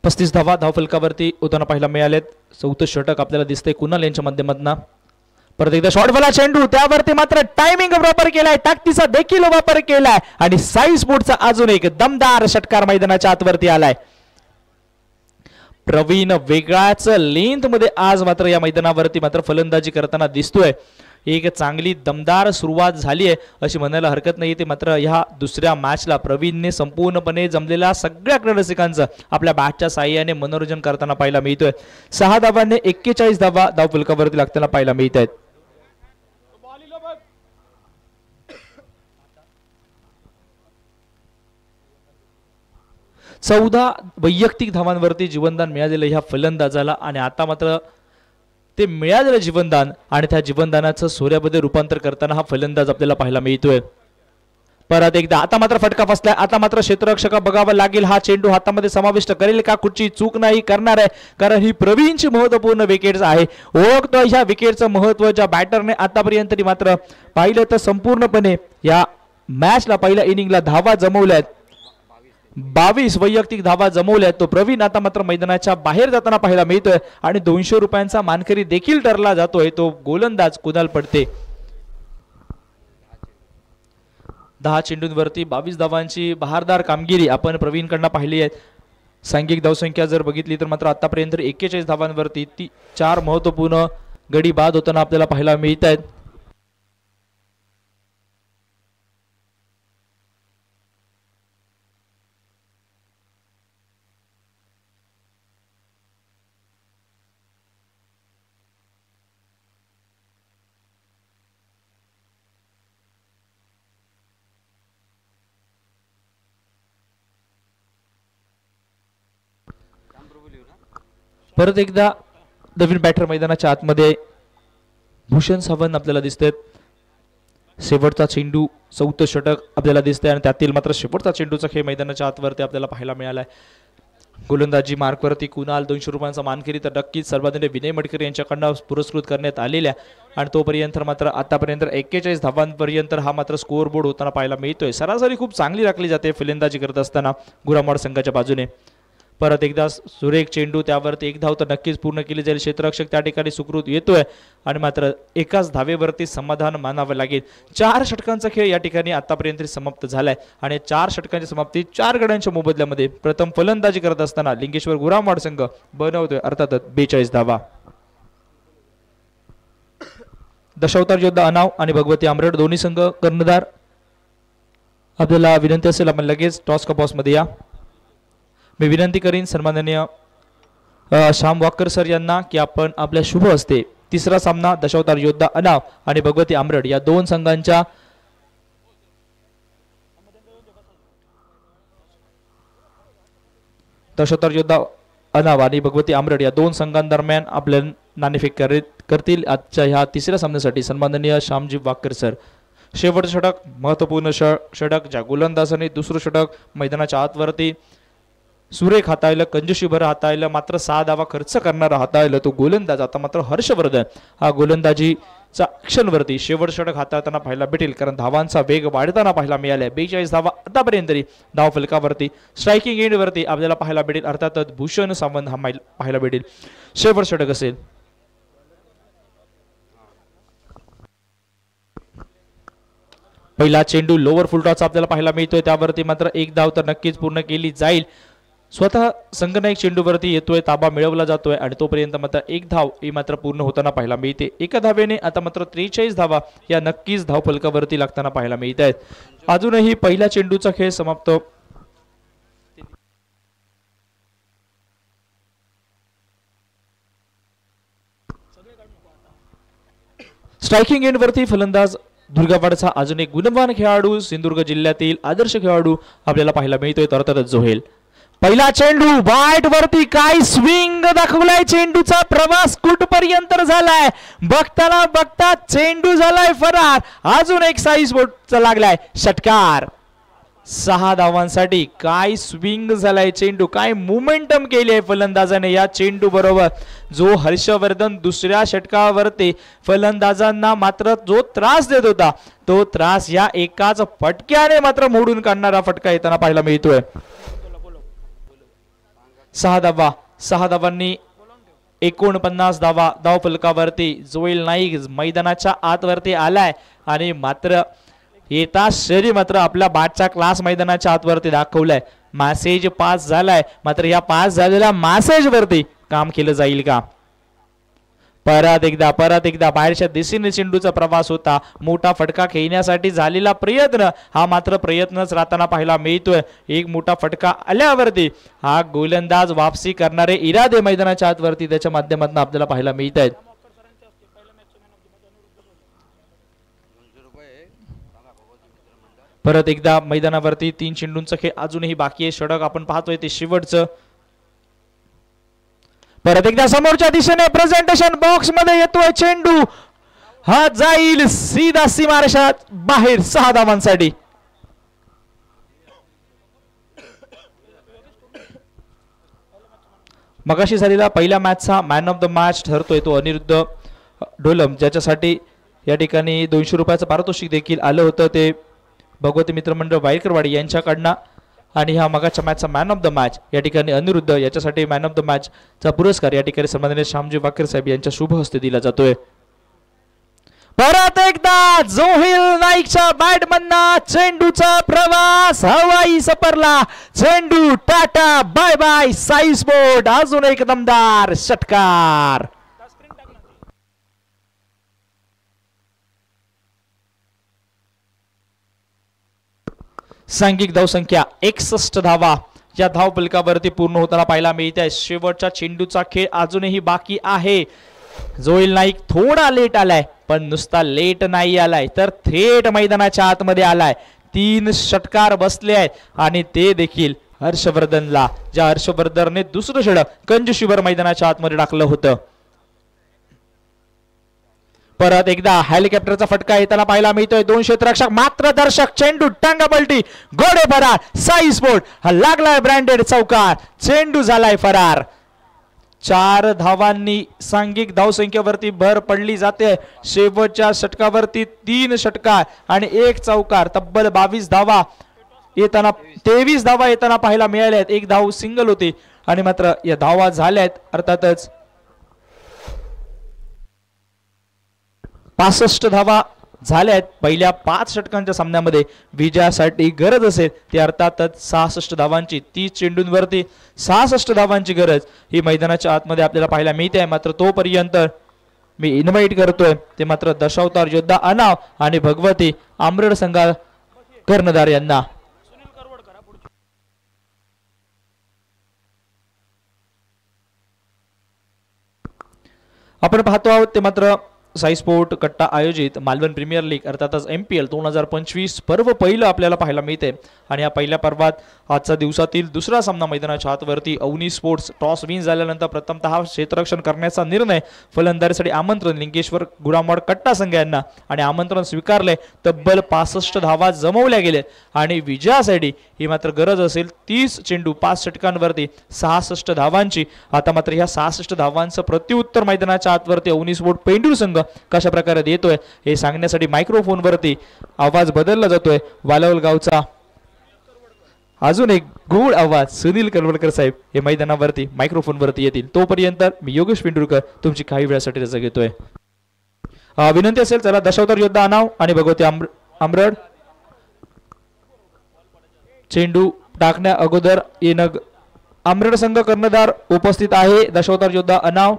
35 धावा धावफलकावरती होताना पाहायला मिळालेत. चौथं षटक आपल्याला दिसतंय कुणाल यांच्या माध्यमातून. परत एकदा शॉर्ट वाला चेंडू, त्यावरती मात्र टायमिंग वापर केलाय, ताकदीचा देखील वापर केलाय आणि साई स्पोर्टचा अजून एक दमदार षटकार मैदानाच्या आतवरती आलाय. प्रवीण वेगळाच लेंथ मध्ये आज मात्र या मैदानावरती मात्र फलंदाजी करताना दिसतोय. एक चांगली दमदार सुरुवात झाली आहे अशी म्हणायला हरकत नाही. ते मात्र ह्या दुसऱ्या मॅचला प्रवीणने संपूर्णपणे जमलेल्या सगळ्या क्रीडारसिकांचं आपल्या बॅटच्या साह्याने मनोरंजन करताना पाहायला मिळतोय. 6 धावांनी 41 धावा धावफलकावरती लागताना पाहायला मिळत आहेत. चौदा वैयक्तिक धावांवरती जीवनदान मिळालेलं ह्या फलंदाजाला आणि आता मात्र ते मिळालेलं जीवनदान आणि त्या जीवनदानाचं सूर्यामध्ये रूपांतर करताना हा फलंदाज आपल्याला पाहायला मिळतोय. परत एकदा आता मात्र फटका फसलाय. आता मात्र क्षेत्ररक्षक बघावं लागेल. हा चेंडू हातामध्ये समाविष्ट करेल का? कुठची चूक नाही करणार आहे, कारण ही प्रवीणची महत्वपूर्ण विकेट्स आहे. ओळखतो ह्या विकेटचं महत्व ज्या बॅटरने आतापर्यंत मात्र पाहिलं तर संपूर्णपणे या मॅचला पहिल्या इनिंगला धावा जमवल्यात. 22 वैयक्तिक धावा जमवल्यात. तो प्रवीण आता मात्र मैदानाच्या बाहेर जाताना पाहायला मिळतोय आणि 200 रुपयांचा मानकरी देखील ठरला जातोय. तो गोलंदाज कुणाल पडते. 10 चेंडूंवरती 22 धावांची बहारदार कामगिरी आपण प्रवीणकडनं पाहिली आहे. सांघिक धावसंख्या जर बघितली तर मात्र आतापर्यंत 41 धावांवरती 4 महत्वपूर्ण गडी बाद होताना आपल्याला पाहायला मिळत आहेत. परत एकदा नवीन बॅटर मैदानाच्या आतमध्ये भूषण सावंत आपल्याला दिसतात. शेवटचा चेंडू, चौथं षटक आपल्याला दिसतंय आणि त्यातील मात्र शेवटचा चेंडूचा खेळ मैदानाच्या आतवरती आपल्याला पाहायला मिळालाय. गोलंदाजी मार्कवरती कुणाल 200 रुपयांचा मानकरी तर नक्कीच सर्वाधिक विनय मडकरी यांच्याकडनं पुरस्कृत करण्यात आलेल्या आणि तोपर्यंत मात्र आतापर्यंत 41 धावांपर्यंत हा मात्र स्कोअर बोर्ड होताना पाहायला मिळतोय. सरासरी खूप चांगली राखली जाते फलंदाजी करत असताना गुरामवाड संघाच्या बाजूने. परत एकदा सुरेख चेंडू, त्यावरती 1 धाव तर नक्कीच पूर्ण केली जाईल. क्षेत्ररक्षक त्या ठिकाणी सुकृत येतोय आणि मात्र एकाच धावेवरती समाधान मानावं लागेल. 4 षटकांचा खेळ या ठिकाणी आतापर्यंत समाप्त झालाय आणि 4 षटकांची समाप्ती 4 गड्यांच्या मोबदल्यामध्ये प्रथम फलंदाजी करत असताना लिंगेश्वर गुरामवाड संघ बनवतोय अर्थातच 42 धावा. दशावतार योद्धा अनाव आणि भगवती आमरड दोन्ही संघ कर्णधार. आपल्याला विनंती असेल आपण लगेच टॉस कपॉस मध्ये या. मी विनंती करीन सन्माननीय श्याम वाकर सर यांना की आपण आपल्या शुभ हस्ते तिसरा सामना दशावतार योद्धा अनाव आणि भगवती आमरड या 2 संघांच्या दशावतार योद्धा अनाव आणि भगवती आमरड या 2 संघांदरम्यान आपल्या नाणेफेक करतील आजच्या ह्या तिसऱ्या सामन्यासाठी सन्माननीय श्यामजी वाकर सर. शेवटचं षटक महत्वपूर्ण षटक ज्या गोलंदाजाने दुसरं षटक मैदानाच्या आतवरती सुरेख हाताळलं, कंजूशीभर हाताळलं, मात्र 6 धावा खर्च करणारा हाताळलं तो गोलंदाज आता मात्र हर्षवर्धन हा गोलंदाजीचा ॲक्शनवरती शेवट षटक हाताळताना पाहायला भेटेल, कारण धावांचा वेग वाढताना पाहायला मिळाला. 42 धावा आतापर्यंत धाव फलकावरती स्ट्रायकिंग एंडवरती आपल्याला पाहायला भेटेल. अर्थातच भूषण सावंत हा पाहायला भेटेल. शेवट षटक असेल. पहिला चेंडू लोअर फुलटॉसचा आपल्याला पाहायला मिळतोय, त्यावरती मात्र 1 धाव तर नक्कीच पूर्ण केली जाईल. स्वतः संघनायक चेंडूवरती येतोय, ताबा मिळवला जातोय आणि तोपर्यंत मात्र 1 धाव ही मात्र पूर्ण होताना पाहायला मिळते. एका धावेने आता मात्र 43 धावा या नक्कीच धाव फलकावरती लागताना पाहायला मिळत आहेत. अजूनही पहिल्या चेंडूचा खेळ समाप्त. स्ट्रायकिंग एंडवरती फलंदाज दुर्गावाडचा अजून एक गुणवान खेळाडू, सिंधुदुर्ग जिल्ह्यातील आदर्श खेळाडू आपल्याला पाहायला मिळतोय, अर्थातच जोहेल. पहिला चेंडू वाईट वरती, काय स्विंग दाखवलाय, चेंडूचा प्रवास कुठपर्यंत झालाय, बघताना बघता चेंडू झालाय फरार. अजून एक साईज बोटचा लागलाय षटकार. 6 धावांसाठी काय स्विंग झालाय चेंडू, काय मोमेंटम केली आहे फलंदाजाने या चेंडू बरोबर. जो हर्षवर्धन दुसऱ्या षटकावरती फलंदाजांना मात्र जो त्रास देत होता, तो त्रास या एकाच फटक्याने मात्र मोडून काढणारा फटका येताना पाहायला मिळतोय. 6 धावांनी 49 धावा धाव फलकावरती जोईल नाईक मैदानाच्या आतवरती आलाय आणि मात्र येता शरी मात्र आपल्या बॅटचा क्लास मैदानाच्या आतवरती दाखवलाय. मॅसेज पास झालाय मात्र या पास झालेल्या मॅसेज वरती काम केलं जाईल का. परत एकदा बाहेरच्या दिशेने चेंडूचा प्रवास होता. मोठा फटका खेळण्यासाठी झालेला प्रयत्न हा मात्र प्रयत्नच राहताना पाहायला मिळतोय. एक मोठा फटका आल्यावरती हा गोलंदाज वापसी करणारे इरादे मैदानाच्या आतवरती त्याच्या माध्यमातून आपल्याला पाहायला मिळत आहेत. परत एकदा मैदानावरती 3 चेंडूंचा खेळ अजूनही बाकी आहे. षटक आपण पाहतोय ते शेवटचं. परत एकदा समोरच्या दिशेने प्रेझेंटेशन बॉक्स मध्ये येतोय चेंडू. हा जाईल सीधा सीमारेषात बाहेर 6 धावांसाठी. मगाशी झालेला पहिल्या मॅचचा मॅन ऑफ द मॅच ठरतोय तो अनिरुद्ध ढोलम, ज्याच्यासाठी या ठिकाणी 200 रुपयाचं पारितोषिक देखील आलं होतं. ते भगवती मित्रमंडळ वायकरवाडी यांच्याकडनं. आणि हा मगाच्या मॅचचा मॅन ऑफ द मॅच या ठिकाणी अनिरुद्ध, याच्यासाठी मॅन ऑफ द मॅच चा पुरस्कार या ठिकाणी सन्माननीय श्यामजी वाकर साहेब यांच्या शुभ हस्ते दिला जातोय. परत एकदा जोहिल नाईकच्या बॅटमधनं चेंडूचा प्रवास हवाई सफरला. चेंडू tata bye bye. Sai sport अजून एक दमदार षटकार. सांघिक धावसंख्या 61 धावा या धाव फलकावरती पूर्ण होताना पाहायला मिळत आहे. शेवटच्या चेंडूचा खेळ अजूनही बाकी आहे. जोईल नाईक थोडा लेट आलाय, पण नुसता लेट नाही आलाय तर थेट मैदानाच्या आतमध्ये आलाय. 3 षटकार बसले आहेत आणि ते देखील हर्षवर्धनला, ज्या हर्षवर्धनने दुसरं षटक कंजशिवर मैदानाच्या आतमध्ये टाकलं होतं. परत एकदा हेलिकॉप्टरचा फटका येताना पाहायला मिळतोय. 2 क्षेत्ररक्षक मात्र दर्शक. चेंडू टांगा पलटी, गोडे फरार. साई स्पोर्ट हा लागलाय ब्रँडेड चौकार. चेंडू झालाय फरार. 4 धावांनी सांघिक धावसंख्येवरती भर पडली जाते. शेवटच्या षटकावरती 3 षटकार आणि 1 चौकार. तब्बल 22 धावा येताना, 23 धावा येताना पाहायला मिळाल्या आहेत. 1 धाव सिंगल होती आणि मात्र या धावा झाल्यात. अर्थातच 65 धावा झाल्यात. पहिल्या 5 षटकांच्या सामन्यामध्ये विजयासाठी गरज असेल ते अर्थातच 66 धावांची. 30 चेंडूंवरती 66 धावांची गरज ही मैदानाच्या आतमध्ये आपल्याला पाहायला मिळते आहे. मात्र तोपर्यंत मी इन्व्हाइट करतोय ते मात्र दशावतार योद्धा अनाव आणि भगवती आंबरड संघा कर्णधार यांना. आपण पाहतो आहोत ते मात्र साई स्पोर्ट कट्टा आयोजित मालवण प्रीमियर लीग अर्थातच MPL 2025 पर्व पहिलं आपल्याला पाहायला मिळते. आणि या पहिल्या पर्वात आजचा दिवसातील दुसरा सामना मैदानाच्या आतवरती अवनी स्पोर्ट्स टॉस विन झाल्यानंतर प्रथमतः क्षेत्ररक्षण करण्याचा निर्णय. फलंदाजीसाठी आमंत्रण लिंगेश्वर गुरामवाड कट्टा संघ यांना आणि आमंत्रण स्वीकारले. तब्बल 65 धावा जमवल्या गेल्या आणि विजयासाठी ही मात्र गरज असेल 30 चेंडू 5 षटकांवरती 66 धावांची. आता मात्र ह्या 66 धावांचं प्रत्युत्तर मैदानाच्या आतवरती अवनी स्पोर्ट पेंडूर संघ कशा प्रकारे देतोय हे सांगण्यासाठी मायक्रोफोन वरती आवाज बदलला जातोय. वालवल गावचा अजून एक गोड आवाज सुनील कलवडकर साहेब हे मैदानावरती मायक्रोफोन वरती येतील. तोपर्यंत मी योगेश पेंडुरकर तुमची काही वेळासाठी रजा घेतोय. विनंती असेल चला दशावतार योद्धा अनाव आणि भगवती आंबरड चेंडू टाकण्या अगोदर येणं. आंबरड संघ कर्णधार उपस्थित आहे. दशावतार योद्धा अनाव.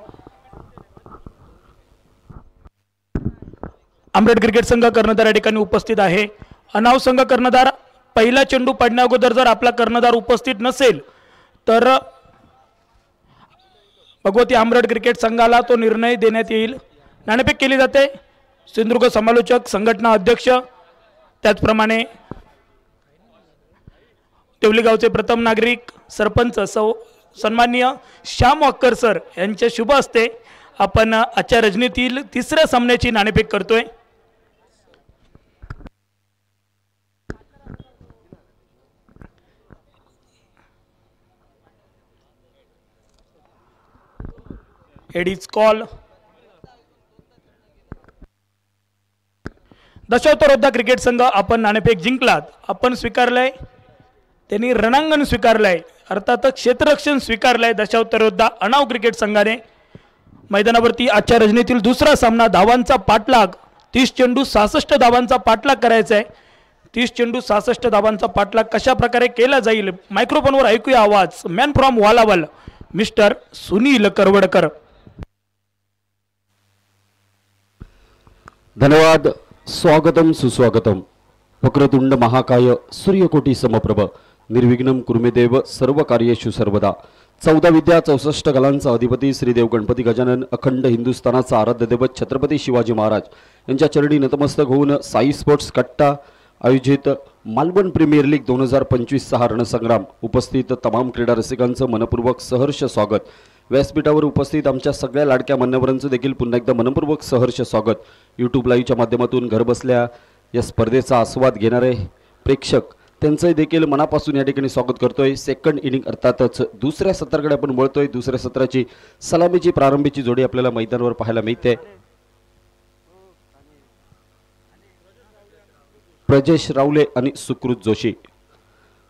आंबेड क्रिकेट संघ कर्णधार या ठिकाणी उपस्थित आहे. अनाव संघ कर्णधार. पहिला चेंडू पडण्या अगोदर जर आपला कर्णधार उपस्थित नसेल तर भगवती आंबेड क्रिकेट संघाला तो निर्णय देण्यात येईल. नाणेफेक केली जाते. सिंधुदुर्ग समालोचक संघटना अध्यक्ष त्याचप्रमाणे तेवली गावचे प्रथम नागरिक सरपंच सन्माननीय श्याम वाकर सर यांच्या शुभ हस्ते आपण आजच्या रजनीतील तिसऱ्या सामन्याची नाणेफेक करतोय. Aedes call. दशावतार योद्धा क्रिकेट संघ आपण नाणेफेक जिंकलात. आपण स्वीकारलंय त्यांनी रणांगण स्वीकारलंय, अर्थात क्षेत्ररक्षण स्वीकारलंय दशावतार योद्धा अणाव क्रिकेट संघाने. मैदानावरती आजच्या रजनीतील दुसरा सामना, धावांचा पाठलाग. 30 चेंडू 66 धावांचा पाठलाग करायचा आहे. 30 चेंडू 66 धावांचा पाठलाग कशा प्रकारे केला जाईल, मायक्रोफोनवर ऐकूया आवाज. Man from Walawal mister Sunil Karwadkar. धन्यवाद. स्वागतम सुस्वागतम. वक्रतुंड महाकाय सूर्यकोटी समप्रभ निर्विघ्नं कुर्मेदेव सर्व कार्येषु सर्वदा. 14 विद्या 64 कलांचा अधिपती श्रीदेव गणपती गजानन, अखंड हिंदुस्थानाचा आराध्य दैवत छत्रपती शिवाजी महाराज यांच्या चरणी नतमस्तक होऊन साई स्पोर्ट्स कट्टा आयोजित मालवण प्रीमियर लीग 2025 रणसंग्राम उपस्थित तमाम क्रीडा रसिकांचं मनपूर्वक सहर्ष स्वागत. व्यासपीठावर उपस्थित आमच्या सगळ्या लाडक्या मान्यवरांचं देखील पुन्हा एकदा मनपूर्वक सहर्ष स्वागत. यूट्यूब लाईव्हच्या माध्यमातून घरबसल्या या स्पर्धेचा आस्वाद घेणारे प्रेक्षक त्यांचंही देखील मनापासून या ठिकाणी स्वागत करतोय. सेकंड इनिंग अर्थातच दुसऱ्या सत्राकडे आपण वळतोय. दुसऱ्या सत्राची सलामीची प्रारंभीची जोडी आपल्याला मैदानावर पाहायला मिळते. प्रजेश रावले आणि सुकृत जोशी.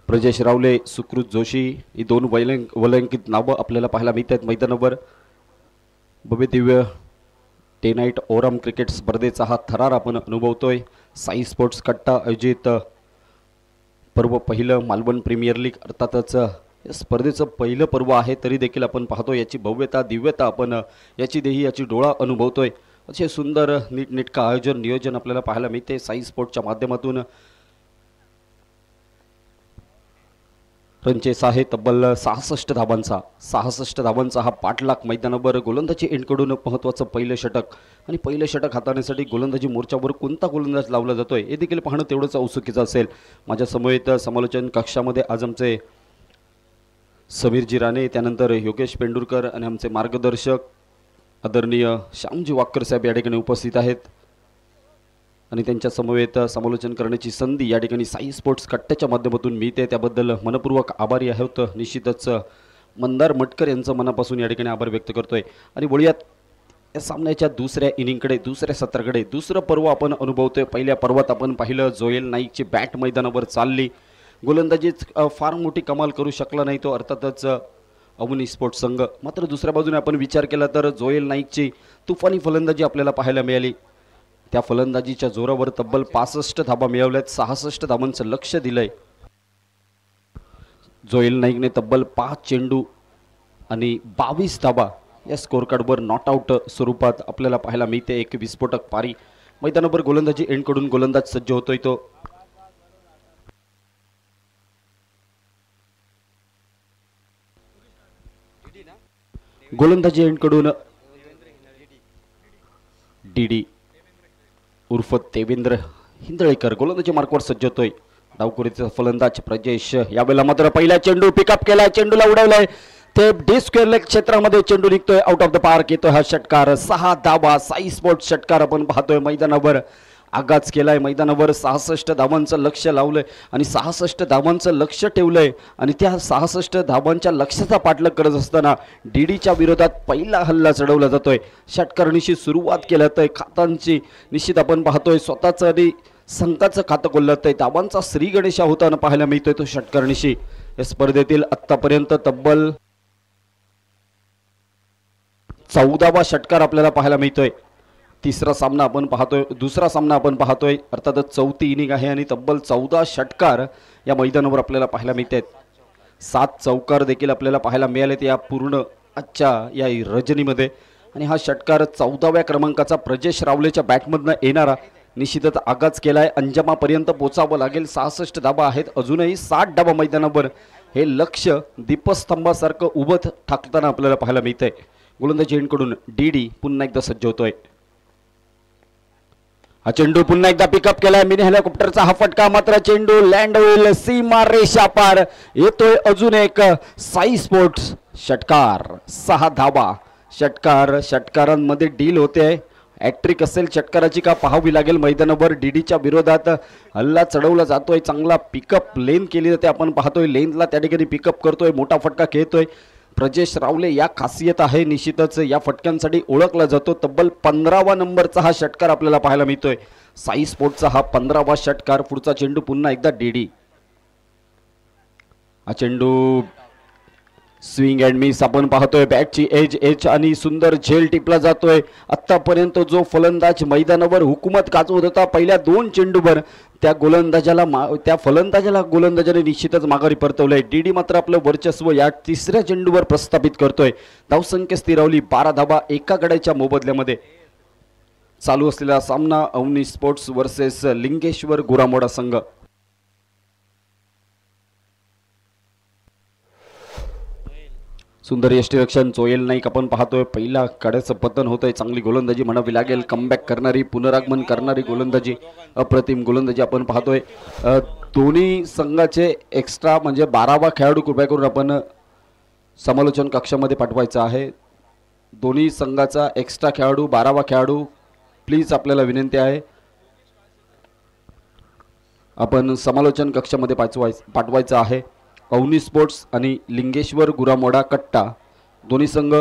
प्रजेश रावले, सुकृत जोशी ही दोन वलयांकित नावं आपल्याला पाहायला मिळतात मैदानावर. भव्य दिव्य डे नाईट ओरम क्रिकेट स्पर्धेचा हा थरार आपण अनुभवतोय. साई स्पोर्ट्स कट्टा आयोजित पर्व पहिलं मालवण प्रीमियर लीग अर्थातच या स्पर्धेचं पहिलं पर्व आहे, तरी देखील आपण पाहतो याची भव्यता दिव्यता आपण याची देही याची डोळा अनुभवतोय. असे सुंदर नीटनेटकं आयोजन नियोजन आपल्याला पाहायला मिळते साई स्पोर्ट्सच्या माध्यमातून. रनचेस आहे तब्बल 66 धावांचा. 66 धावांचा हा पाठलाग मैदानावर. गोलंदाजी एंडकडून महत्त्वाचं पहिलं षटक आणि पहिलं षटक हाताळण्यासाठी गोलंदाजी मोर्चावर कोणता गोलंदाज लावला जातोय हे देखील पाहणं तेवढंच औत्सुक्याचं असेल. माझ्या समवेत समालोचन कक्षामध्ये आज आमचे समीरजी राणे, त्यानंतर योगेश पेंडुरकर आणि आमचे मार्गदर्शक आदरणीय श्यामजी वाक्कर साहेब या ठिकाणी उपस्थित आहेत. आणि त्यांच्या समवेत समालोचन करण्याची संधी या ठिकाणी साई स्पोर्ट्स कट्ट्याच्या माध्यमातून मिळते, त्याबद्दल मनपूर्वक आभारी आहोत. निश्चितच मंदार मटकर यांचं मनापासून या ठिकाणी आभार व्यक्त करतोय. आणि वळूयात या सामन्याच्या दुसऱ्या इनिंगकडे, दुसऱ्या सत्राकडे. दुसरं पर्व आपण अनुभवतोय. पहिल्या पर्वात आपण पाहिलं जोएल नाईकची बॅट मैदानावर चालली. गोलंदाजीच फार मोठी कमाल करू शकला नाही तो अर्थातच अवनी स्पोर्ट्स संघ. मात्र दुसऱ्या बाजूने आपण विचार केला तर जोएल नाईकची तुफानी फलंदाजी आपल्याला पाहायला मिळाली. त्या फलंदाजीच्या जोरावर तब्बल 65 धाबा मिळवल्यात. 66 धाबांचं लक्ष दिलंय. जोएल नाईकने तब्बल 5 चेंडू आणि 22 धाबा या स्कोअर कार्डवर नॉट आउट स्वरूपात आपल्याला पाहायला मिळते. एक विस्फोटक पारी मैदानावर. गोलंदाजी एंडकडून गोलंदाज सज्ज होतोय तो. गोलंदाजी एंडकडून डीडी उर्फ देवेंद्र हिंदळेकर गोलंदाजी मार्कवर सज्ज होतोय. डावखुरीचा फलंदाज प्रजेश यावेळेला मात्र पहिला चेंडू पिकअप केलाय, चेंडूला उडवलाय. ते डी स्क्वेअर लेग क्षेत्रामध्ये चेंडू निघतोय, आउट ऑफ द पार्क येतोय हा षटकार. 6 धाबा साई स्पोर्ट्स षटकार आपण पाहतोय मैदानावर. आगाज केलाय मैदानावर. 66 धावांचं लक्ष लावलंय आणि 66 धावांचं लक्ष ठेवलंय आणि त्या 66 धावांच्या लक्ष्याचा पाठलाग करत असताना डीडीच्या विरोधात पहिला हल्ला चढवला जातोय. षटकारणीशी सुरुवात केली जाते. खातांची निश्चित आपण पाहतोय स्वतःचं आणि संघाचं खातं कोल्हतंय. धावांचा श्री गणेशा होताना पाहायला मिळतोय तो षटकारणीशी. या स्पर्धेतील आत्तापर्यंत तब्बल 14वा षटकार आपल्याला पाहायला मिळतोय. तिसरा सामना आपण पाहतोय, दुसरा सामना आपण पाहतोय अर्थातच 4थी इनिंग आहे आणि तब्बल 14 षटकार या मैदानावर आपल्याला पाहायला मिळतात. 7 चौकार देखील आपल्याला पाहायला मिळालेत या पूर्ण आजच्या या रजनीमध्ये. आणि हा षटकार 14व्या क्रमांकाचा प्रजेश रावलेच्या बॅटमधनं येणारा निश्चितच आगाज केलाय. अंजमापर्यंत पोचावं लागेल. 66 धाबा आहेत, अजूनही 60 धाबा मैदानावर. हे लक्ष दीपस्तंभासारखं उभं ठाकताना आपल्याला पाहायला मिळतंय. गोलंदाजी एंडकडून डीडी पुन्हा एकदा सज्ज होतोय. हा चेंडू पुन्हा एकदा पिकअप केलाय. मिनी हेलिकॉप्टरचा हा फटका, मात्र चेंडू लँड होईल सीमा रेषा पार. येतोय अजून एक साई स्पोर्ट्स षटकार. 6 धाबा षटकारांमध्ये डील होते. हॅट्रिक असेल षटकाराची का पाहावी लागेल मैदानावर. डीडीच्या विरोधात हल्ला चढवला जातोय. चांगला पिकअप लेन केली जाते आपण पाहतोय. लेनला त्या ठिकाणी पिकअप करतोय, मोठा फटका खेळतोय प्रजेश रावले. या खासियत आहे निश्चितच, या फटक्यांसाठी ओळखला जातो. तब्बल 15वा नंबरचा हा षटकार आपल्याला पाहायला मिळतोय. साई स्पोर्ट्सचा हा 15वा षटकार. पुढचा चेंडू पुन्हा एकदा डीडी. हा चेंडू स्विंग अँड मिस आपण पाहतोय. बॅटची एज आणि सुंदर झेल टिपला जातोय. आतापर्यंत जो फलंदाज मैदानावर हुकूमत गाजवत होता पहिल्या 2 चेंडूवर, त्या फलंदाजाला गोलंदाजाने निश्चितच माघारी परतवलंय. डीडी मात्र आपलं वर्चस्व या 3ऱ्या चेंडूवर प्रस्थापित करतोय. धावसंख्या स्थिरावली 12 धावा एका गड्याच्या मोबदल्यामध्ये. चालू असलेला सामना अवनी स्पोर्ट्स वर्सेस लिंगेश्वर गुरामोडा संघ. सुंदर यष्टीरक्षण चोयल नाईक आपण पाहतोय. पहिला कड्याचं पतन होतंय. चांगली गोलंदाजी म्हणावी लागेल. कमबॅक करणारी, पुनरागमन करणारी गोलंदाजी, अप्रतिम गोलंदाजी आपण पाहतोय. दोन्ही संघाचे एक्स्ट्रा म्हणजे 12वा खेळाडू कृपया करून आपण समालोचन कक्षामध्ये पाठवायचा आहे. दोन्ही संघाचा एक्स्ट्रा खेळाडू 12वा खेळाडू प्लीज आपल्याला विनंती आहे आपण समालोचन कक्षामध्ये पाठवायचं आहे. अवनी स्पोर्ट्स आणि लिंगेश्वर गुरामोडा कट्टा दोन्ही संघ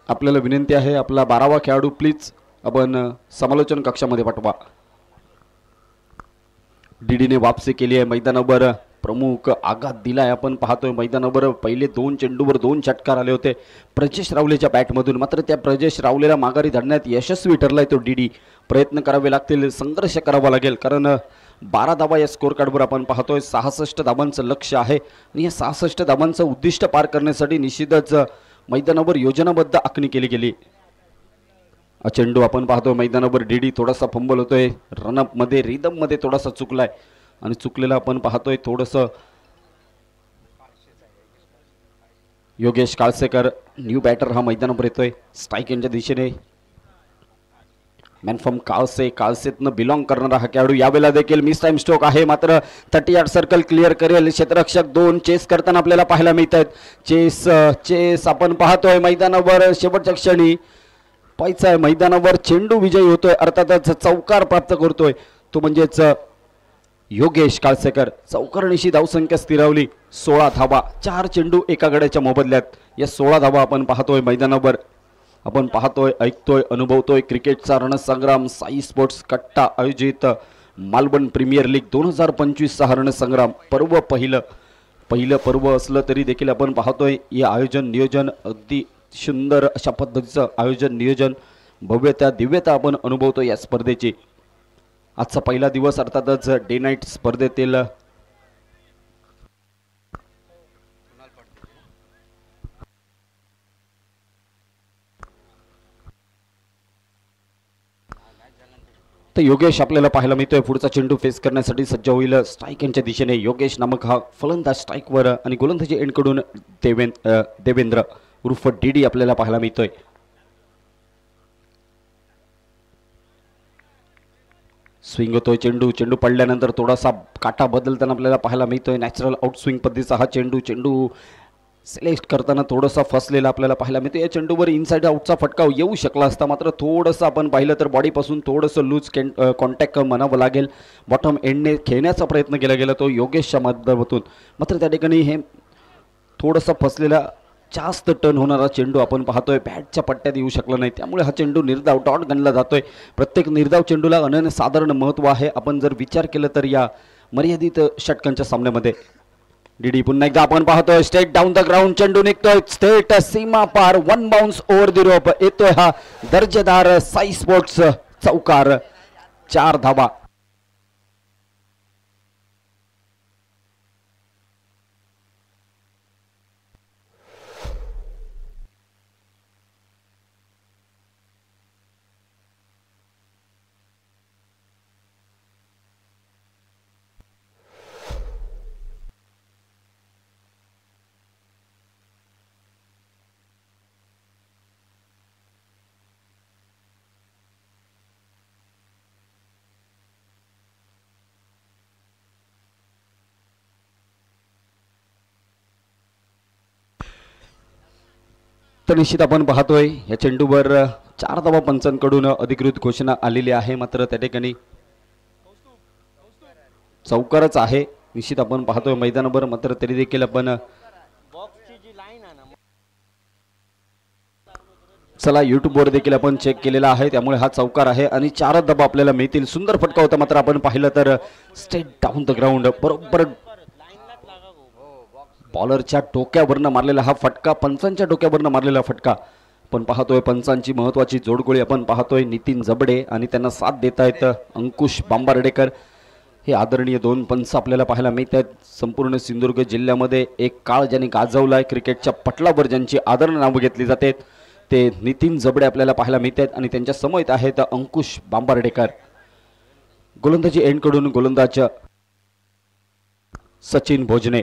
आपल्याला विनंती आहे आपला 12वा खेळाडू प्लीज आपण समालोचन कक्षामध्ये पाठवा. डीडीने वापसी केली आहे. मैदानावर प्रमुख आघात दिलाय आपण पाहतोय. मैदानावर पहिले 2 चेंडूवर 2 षटकार आले होते प्रजेश रावलेच्या बॅटमधून. मात्र त्या प्रजेश रावलेला माघारी धरण्यात यशस्वी ठरलाय तो डीडी. प्रयत्न करावे लागतील, संघर्ष करावा लागेल, कारण 12 धावा या स्कोर कार्डवर आपण पाहतोय. 66 धावांचं लक्ष्य आहे आणि या 66 धावांचं उद्दिष्ट पार करण्यासाठी निश्चितच मैदानावर योजनाबद्ध आखणी केली गेली. हा चेंडू आपण पाहतोय मैदानावर डीडी थोडासा फंबल होतोय. रनअप मध्ये रिदम मध्ये थोडासा चुकलाय आणि चुकलेला आपण पाहतोय थोडंसं. योगेश काळसेकर न्यू बॅटर हा मैदानावर येतोय. स्ट्राईक यांच्या दिशेने मॅन फ्रॉम काळसेतनं बिलॉंग करणारा हा खेळाडू यावेळेला देखील मिस टाइम स्ट्रोक आहे. मात्र 30 यार्ड सर्कल क्लिअर करेल. क्षेत्ररक्षक 2 चेस करताना आपल्याला पाहायला मिळत आहेत. चेस आपण पाहतोय मैदानावर शेवटच्या क्षणी पाहायचा आहे. मैदानावर चेंडू विजयी होतोय, अर्थातच चौकार प्राप्त करतोय तो म्हणजेच योगेश काळसेकर. चौकारनिशी धावसंख्या स्थिरावली 16 धावा 4 चेंडू एका गड्याच्या मोबदल्यात. या 16 धावा आपण पाहतोय मैदानावर. आपण पाहतोय, ऐकतोय, अनुभवतोय क्रिकेटचा रणसंग्राम. साई स्पोर्ट्स कट्टा आयोजित मालवण प्रीमियर लीग 2025चा रणसंग्राम पर्व पहिलं पर्व असलं तरी देखील आपण पाहतोय या आयोजन नियोजन अगदी सुंदर अशा पद्धतीचं आयोजन नियोजन भव्यता दिव्यता आपण अनुभवतोय या स्पर्धेची. आजचा पहिला दिवस अर्थातच डे नाईट स्पर्धेतील तर योगेश आपल्याला पाहायला मिळतोय. पुढचा चेंडू फेस करण्यासाठी सज्ज होईल. स्ट्राईक यांच्या दिशेने योगेश नामक हा फलंदाज स्ट्राईकवर आणि गोलंदाजी एंडकडून देवेंद्र उर्फ डीडी आपल्याला पाहायला मिळतोय. स्विंग होतोय चेंडू पडल्यानंतर थोडासा काटा बदलताना आपल्याला पाहायला मिळतोय. नॅचरल आउट स्विंग पद्धतीचा हा चेंडू सिलेक्ट करताना थोडासा फसलेला आपल्याला पाहायला मिळतो. या चेंडूवर इनसाइड आउटचा फटका येऊ शकला असता, मात्र थोडंसं आपण पाहिलं तर बॉडीपासून थोडंसं लूज कॉन्टॅक्ट म्हणावं लागेल. बॉटम एंडने खेळण्याचा प्रयत्न केला गेला तो योगेशच्या माध्यमातून, मात्र त्या ठिकाणी हे थोडंसं फसलेला जास्त टर्न होणारा चेंडू आपण पाहतोय. बॅटच्या पट्ट्यात येऊ शकला नाही, त्यामुळे हा चेंडू निर्धाव डॉट गणला जातोय. प्रत्येक निर्धाव चेंडूला अनन्यसाधारण महत्त्व आहे. आपण जर विचार केला तर या मर्यादित षटकांच्या सामन्यामध्ये डीडी पुन्हा एकदा आपण पाहतोय. स्ट्रेट डाऊन द ग्राउंड चेंडू निघतोय स्ट्रेट सीमा पार. 1 बाउन्स ओव्हर द रोप येतोय हा दर्जेदार साई स्पोर्ट्स चौकार. 4 धावा. तर निश्चित आपण पाहतोय या चेंडूवर 4 धावा पंचांकडून अधिकृत घोषणा आलेली आहे, मात्र त्या ठिकाणी चौकारच आहे. निश्चित आपण पाहतोय मैदानावर, मात्र तरी देखील आपण चला युट्यूबवर देखील आपण चेक केलेला आहे, त्यामुळे हा चौकार आहे आणि 4 धावा आपल्याला मिळतील. सुंदर फटका होता, मात्र आपण पाहिलं तर स्ट्रेट डाऊन द ग्राउंड बरोबर बॉलरच्या डोक्यावरनं मारलेला हा फटका, पंचांच्या डोक्यावरनं मारलेला फटका. पण पाहतोय पंचांची महत्वाची जोडगोळी आपण पाहतोय. नितीन जबडे आणि त्यांना साथ देत आहेत अंकुश बांबार्डेकर. हे आदरणीय दोन पंच आपल्याला पाहायला मिळत आहेत. संपूर्ण सिंधुदुर्ग जिल्ह्यामध्ये एक काळ ज्यांनी गाजवलाय क्रिकेटच्या पटलावर, ज्यांची आदरण नावं घेतली जातात, ते नितीन जबडे आपल्याला पाहायला मिळत आहेत आणि त्यांच्या समोर आहेत अंकुश बांबार्डेकर. गोलंदाजी एंडकडून गोलंदाज सचिन भोजने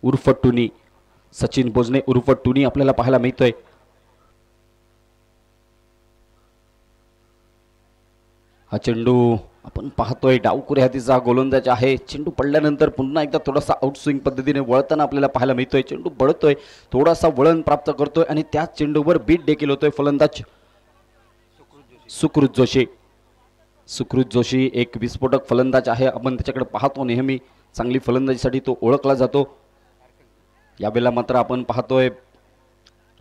उर्फ टुनी. सचिन भोजने उर्फ टुनी आपल्याला पाहायला मिळतोय. हा चेंडू आपण पाहतोय डावकुरे हातीचा गोलंदाज आहे. चेंडू पडल्यानंतर पुन्हा एकदा थोडासा आउटस्विंग पद्धतीने वळताना आपल्याला पाहायला मिळतोय. चेंडू बळतोय, थोडासा वळण प्राप्त करतोय आणि त्याच चेंडूवर बीट देखील होतोय फलंदाज सुकृत जोशी. सुकृत जोशी एक विस्फोटक फलंदाज आहे. आपण त्याच्याकडे पाहतो नेहमी. चांगली फलंदाजीसाठी तो ओळखला जातो. यावेळेला मात्र आपण पाहतोय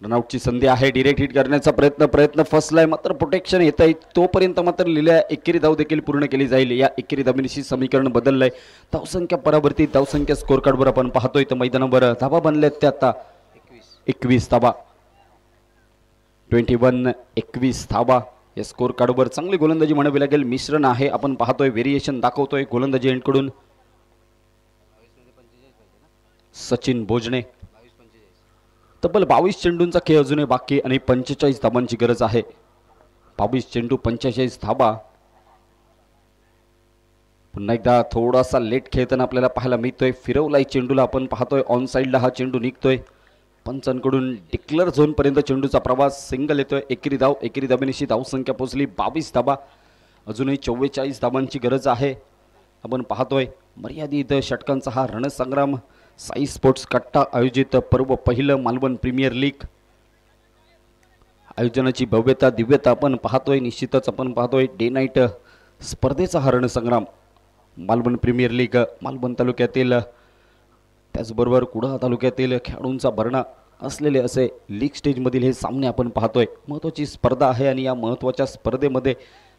रनआउटची संधी आहे. डिरेक्ट हिट करण्याचा प्रयत्न फसलाय, मात्र प्रोटेक्शन येत आहे. तोपर्यंत मात्र लिहिल्या एकेरी धाव देखील पूर्ण केली जाईल. या एकेरी धाबेनिशी समीकरण बदललंय. धावसंख्या परावर्ती धावसंख्या स्कोर कार्डवर आपण पाहतोय तर मैदानावर धाबा बनल्यात ते आता 21 धाबा. 21 धाबा या स्कोर कार्डवर. चांगली गोलंदाजी म्हणावी लागेल. मिश्रण आहे आपण पाहतोय. व्हेरिएशन दाखवतोय गोलंदाजी एंडकडून सचिन भोजने. तब्बल 22 चेंडूंचा खेळ अजूनही बाकी आणि 45 धाबांची गरज आहे. 22 चेंडू 45 धाबा. पुन्हा एकदा थोडासा लेट खेळताना आपल्याला पाहायला मिळतोय. फिरवलाय चेंडूला आपण पाहतोय. ऑन साईडला हा चेंडू निघतोय. पंचांकडून डिक्लेअर झोन पर्यंत चेंडूचा प्रवास. सिंगल येतोय. एकेरी धाबेनिशी धावसंख्या पोहोचली 22 धाबा. अजूनही 44 धाबांची गरज आहे. आपण पाहतोय मर्यादित षटकांचा हा रणसंग्राम. साई स्पोर्ट्स कट्टा आयोजित पर्व पहिलं मालवण प्रीमियर लीग. आयोजनाची भव्यता दिव्यता आपण पाहतोय. निश्चितच आपण पाहतोय डे नाईट स्पर्धेचा हा रणसंग्राम. मालवण प्रीमियर लीग मालवण तालुक्यातील, त्याचबरोबर कुडाळ तालुक्यातील खेळाडूंचा भरणा असलेले असे लीग स्टेजमधील हे सामने आपण पाहतोय. महत्त्वाची स्पर्धा आहे आणि या महत्त्वाच्या स्पर्धेमध्ये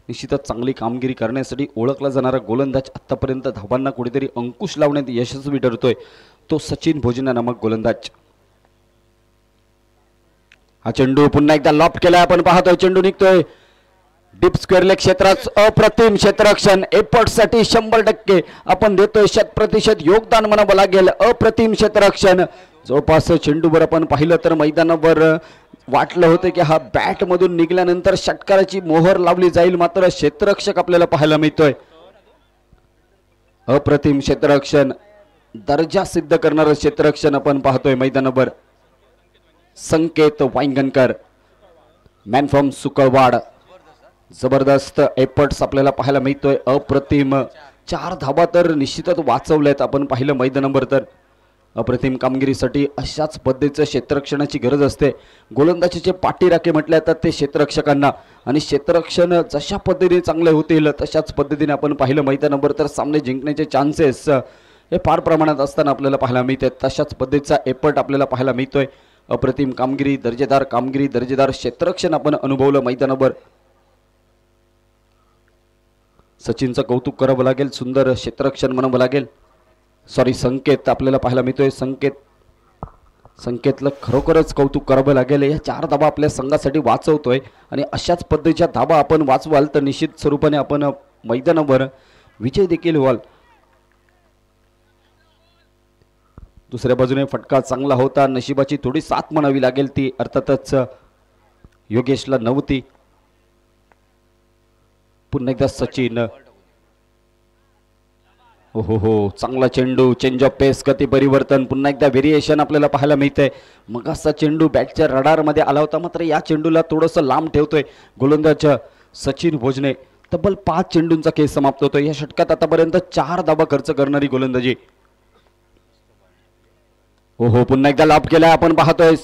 निश्चितच चांगली कामगिरी करण्यासाठी ओळखला जाणारा गोलंदाज, आत्तापर्यंत धावांना कुठेतरी अंकुश लावण्यात यशस्वी ठरतोय, तो सचिन भोजने नामक गोलंदाज. हा चेंडू पुन्हा एकदा लॉफ्ट केलाय आपण पाहतोय. चेंडू निघतोय डीप स्क्वेअर लेग क्षेत्रात. अप्रतिम क्षेत्ररक्षण. एफर्टसाठी 100% आपण देतोय 100% योगदान म्हणावं लागेल. अप्रतिम क्षेत्ररक्षण. जवळपास चेंडूवर आपण पाहिलं तर मैदानावर वाटलं होतं की हा बॅट मधून निघाल्यानंतर षटकाराची मोहर लावली जाईल, मात्र क्षेत्ररक्षक आपल्याला पाहायला मिळतोय. अप्रतिम क्षेत्ररक्षण. दर्जा सिद्ध करणारं क्षेत्ररक्षण आपण पाहतोय मैदानावर. संकेत वांगणकर, मॅन फ्रॉम सुकळवाड. जबरदस्त एफर्ट्स आपल्याला पाहायला मिळतोय. अप्रतिम 4 धाबा तर निश्चितच वाचवल्यात आपण पाहिलं मैदानावर. तर अप्रतिम कामगिरीसाठी अशाच पद्धतीचं क्षेत्ररक्षणाची गरज असते. गोलंदाजीचे पाठीराखे म्हटले जातात ते क्षेत्ररक्षकांना, आणि क्षेत्ररक्षण जशा पद्धतीने चांगले होतील तशाच पद्धतीने आपण पाहिलं मैदानावर तर सामने जिंकण्याचे चान्सेस हे फार प्रमाणात असताना आपल्याला पाहायला मिळते. तशाच पद्धतीचा एफर्ट आपल्याला पाहायला मिळतोय. अप्रतिम कामगिरी, दर्जेदार कामगिरी, दर्जेदार क्षेत्ररक्षण आपण अनुभवलं मैदानावर. सचिनचं कौतुक करावं लागेल. सुंदर क्षेत्ररक्षण म्हणावं लागेल. सॉरी, संकेत आपल्याला पाहायला मिळतोय. संकेतला खरोखरच कौतुक करावं लागेल. या 4 धाबा आपल्या संघासाठी वाचवतोय आणि अशाच पद्धतीच्या धाबा आपण वाचवाल तर निश्चित स्वरूपाने आपण मैदानावर विजय देखील व्हाल. दुसऱ्या बाजूने फटका चांगला होता. नशिबाची थोडी साथ म्हणावी लागेल, ती अर्थातच योगेशला नव्हती. पुन्हा एकदा सचिन. हो, चांगला चेंडू. चेंज ऑफ पेस, गती परिवर्तन. पुन्हा एकदा व्हेरिएशन आपल्याला पाहायला मिळतंय. मग असा चेंडू बॅटच्या रडारमध्ये आला होता, मात्र या चेंडूला थोडंसं लांब ठेवतोय गोलंदाज सचिन भोजने. तब्बल 5 चेंडूंचा खेळ समाप्त होतोय. या षटकात आतापर्यंत 4 धाबा खर्च करणारी गोलंदाजी. हो, पुन्हा एकदा लाभ केलाय आपण पाहतोय.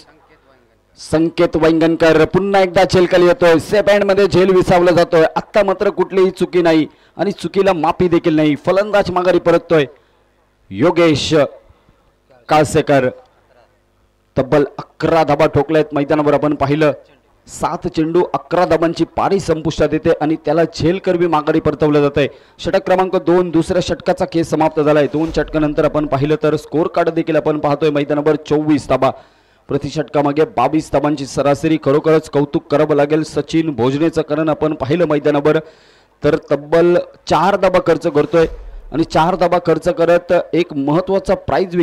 संकेत वांगणकर पुन्हा एकदा झेलखाली येतोय. सेफ हँड मध्ये झेल विसावला जातोय. आत्ता मात्र कुठलीही चुकी नाही आणि चुकीला माफी देखील नाही. फलंदाज माघारी परततोय. योगेश काळसेकर. तब्बल 11 धाबा ठोकल्यात मैदानावर आपण पाहिलं. 7 चेंडू 11 धाबांची पारी संपुष्टात येते आणि त्याला झेलकरबी माघारी परतवलं जात आहे. षटक क्रमांक 2 दुसऱ्या षटकाचा खेळ समाप्त झालाय. 2 षटकानंतर आपण पाहिलं तर स्कोर कार्ड देखील आपण पाहतोय. मैदानावर 24 धाबा, प्रति षटकामागे 22 धाबांची सरासरी. खरोखरच कौतुक करावं लागेल सचिन भोजनेचं, कारण आपण पाहिलं मैदानावर तर तब्बल 4 धाबा खर्च करतोय आणि 4 धाबा खर्च करत एक महत्त्वाचा प्राइज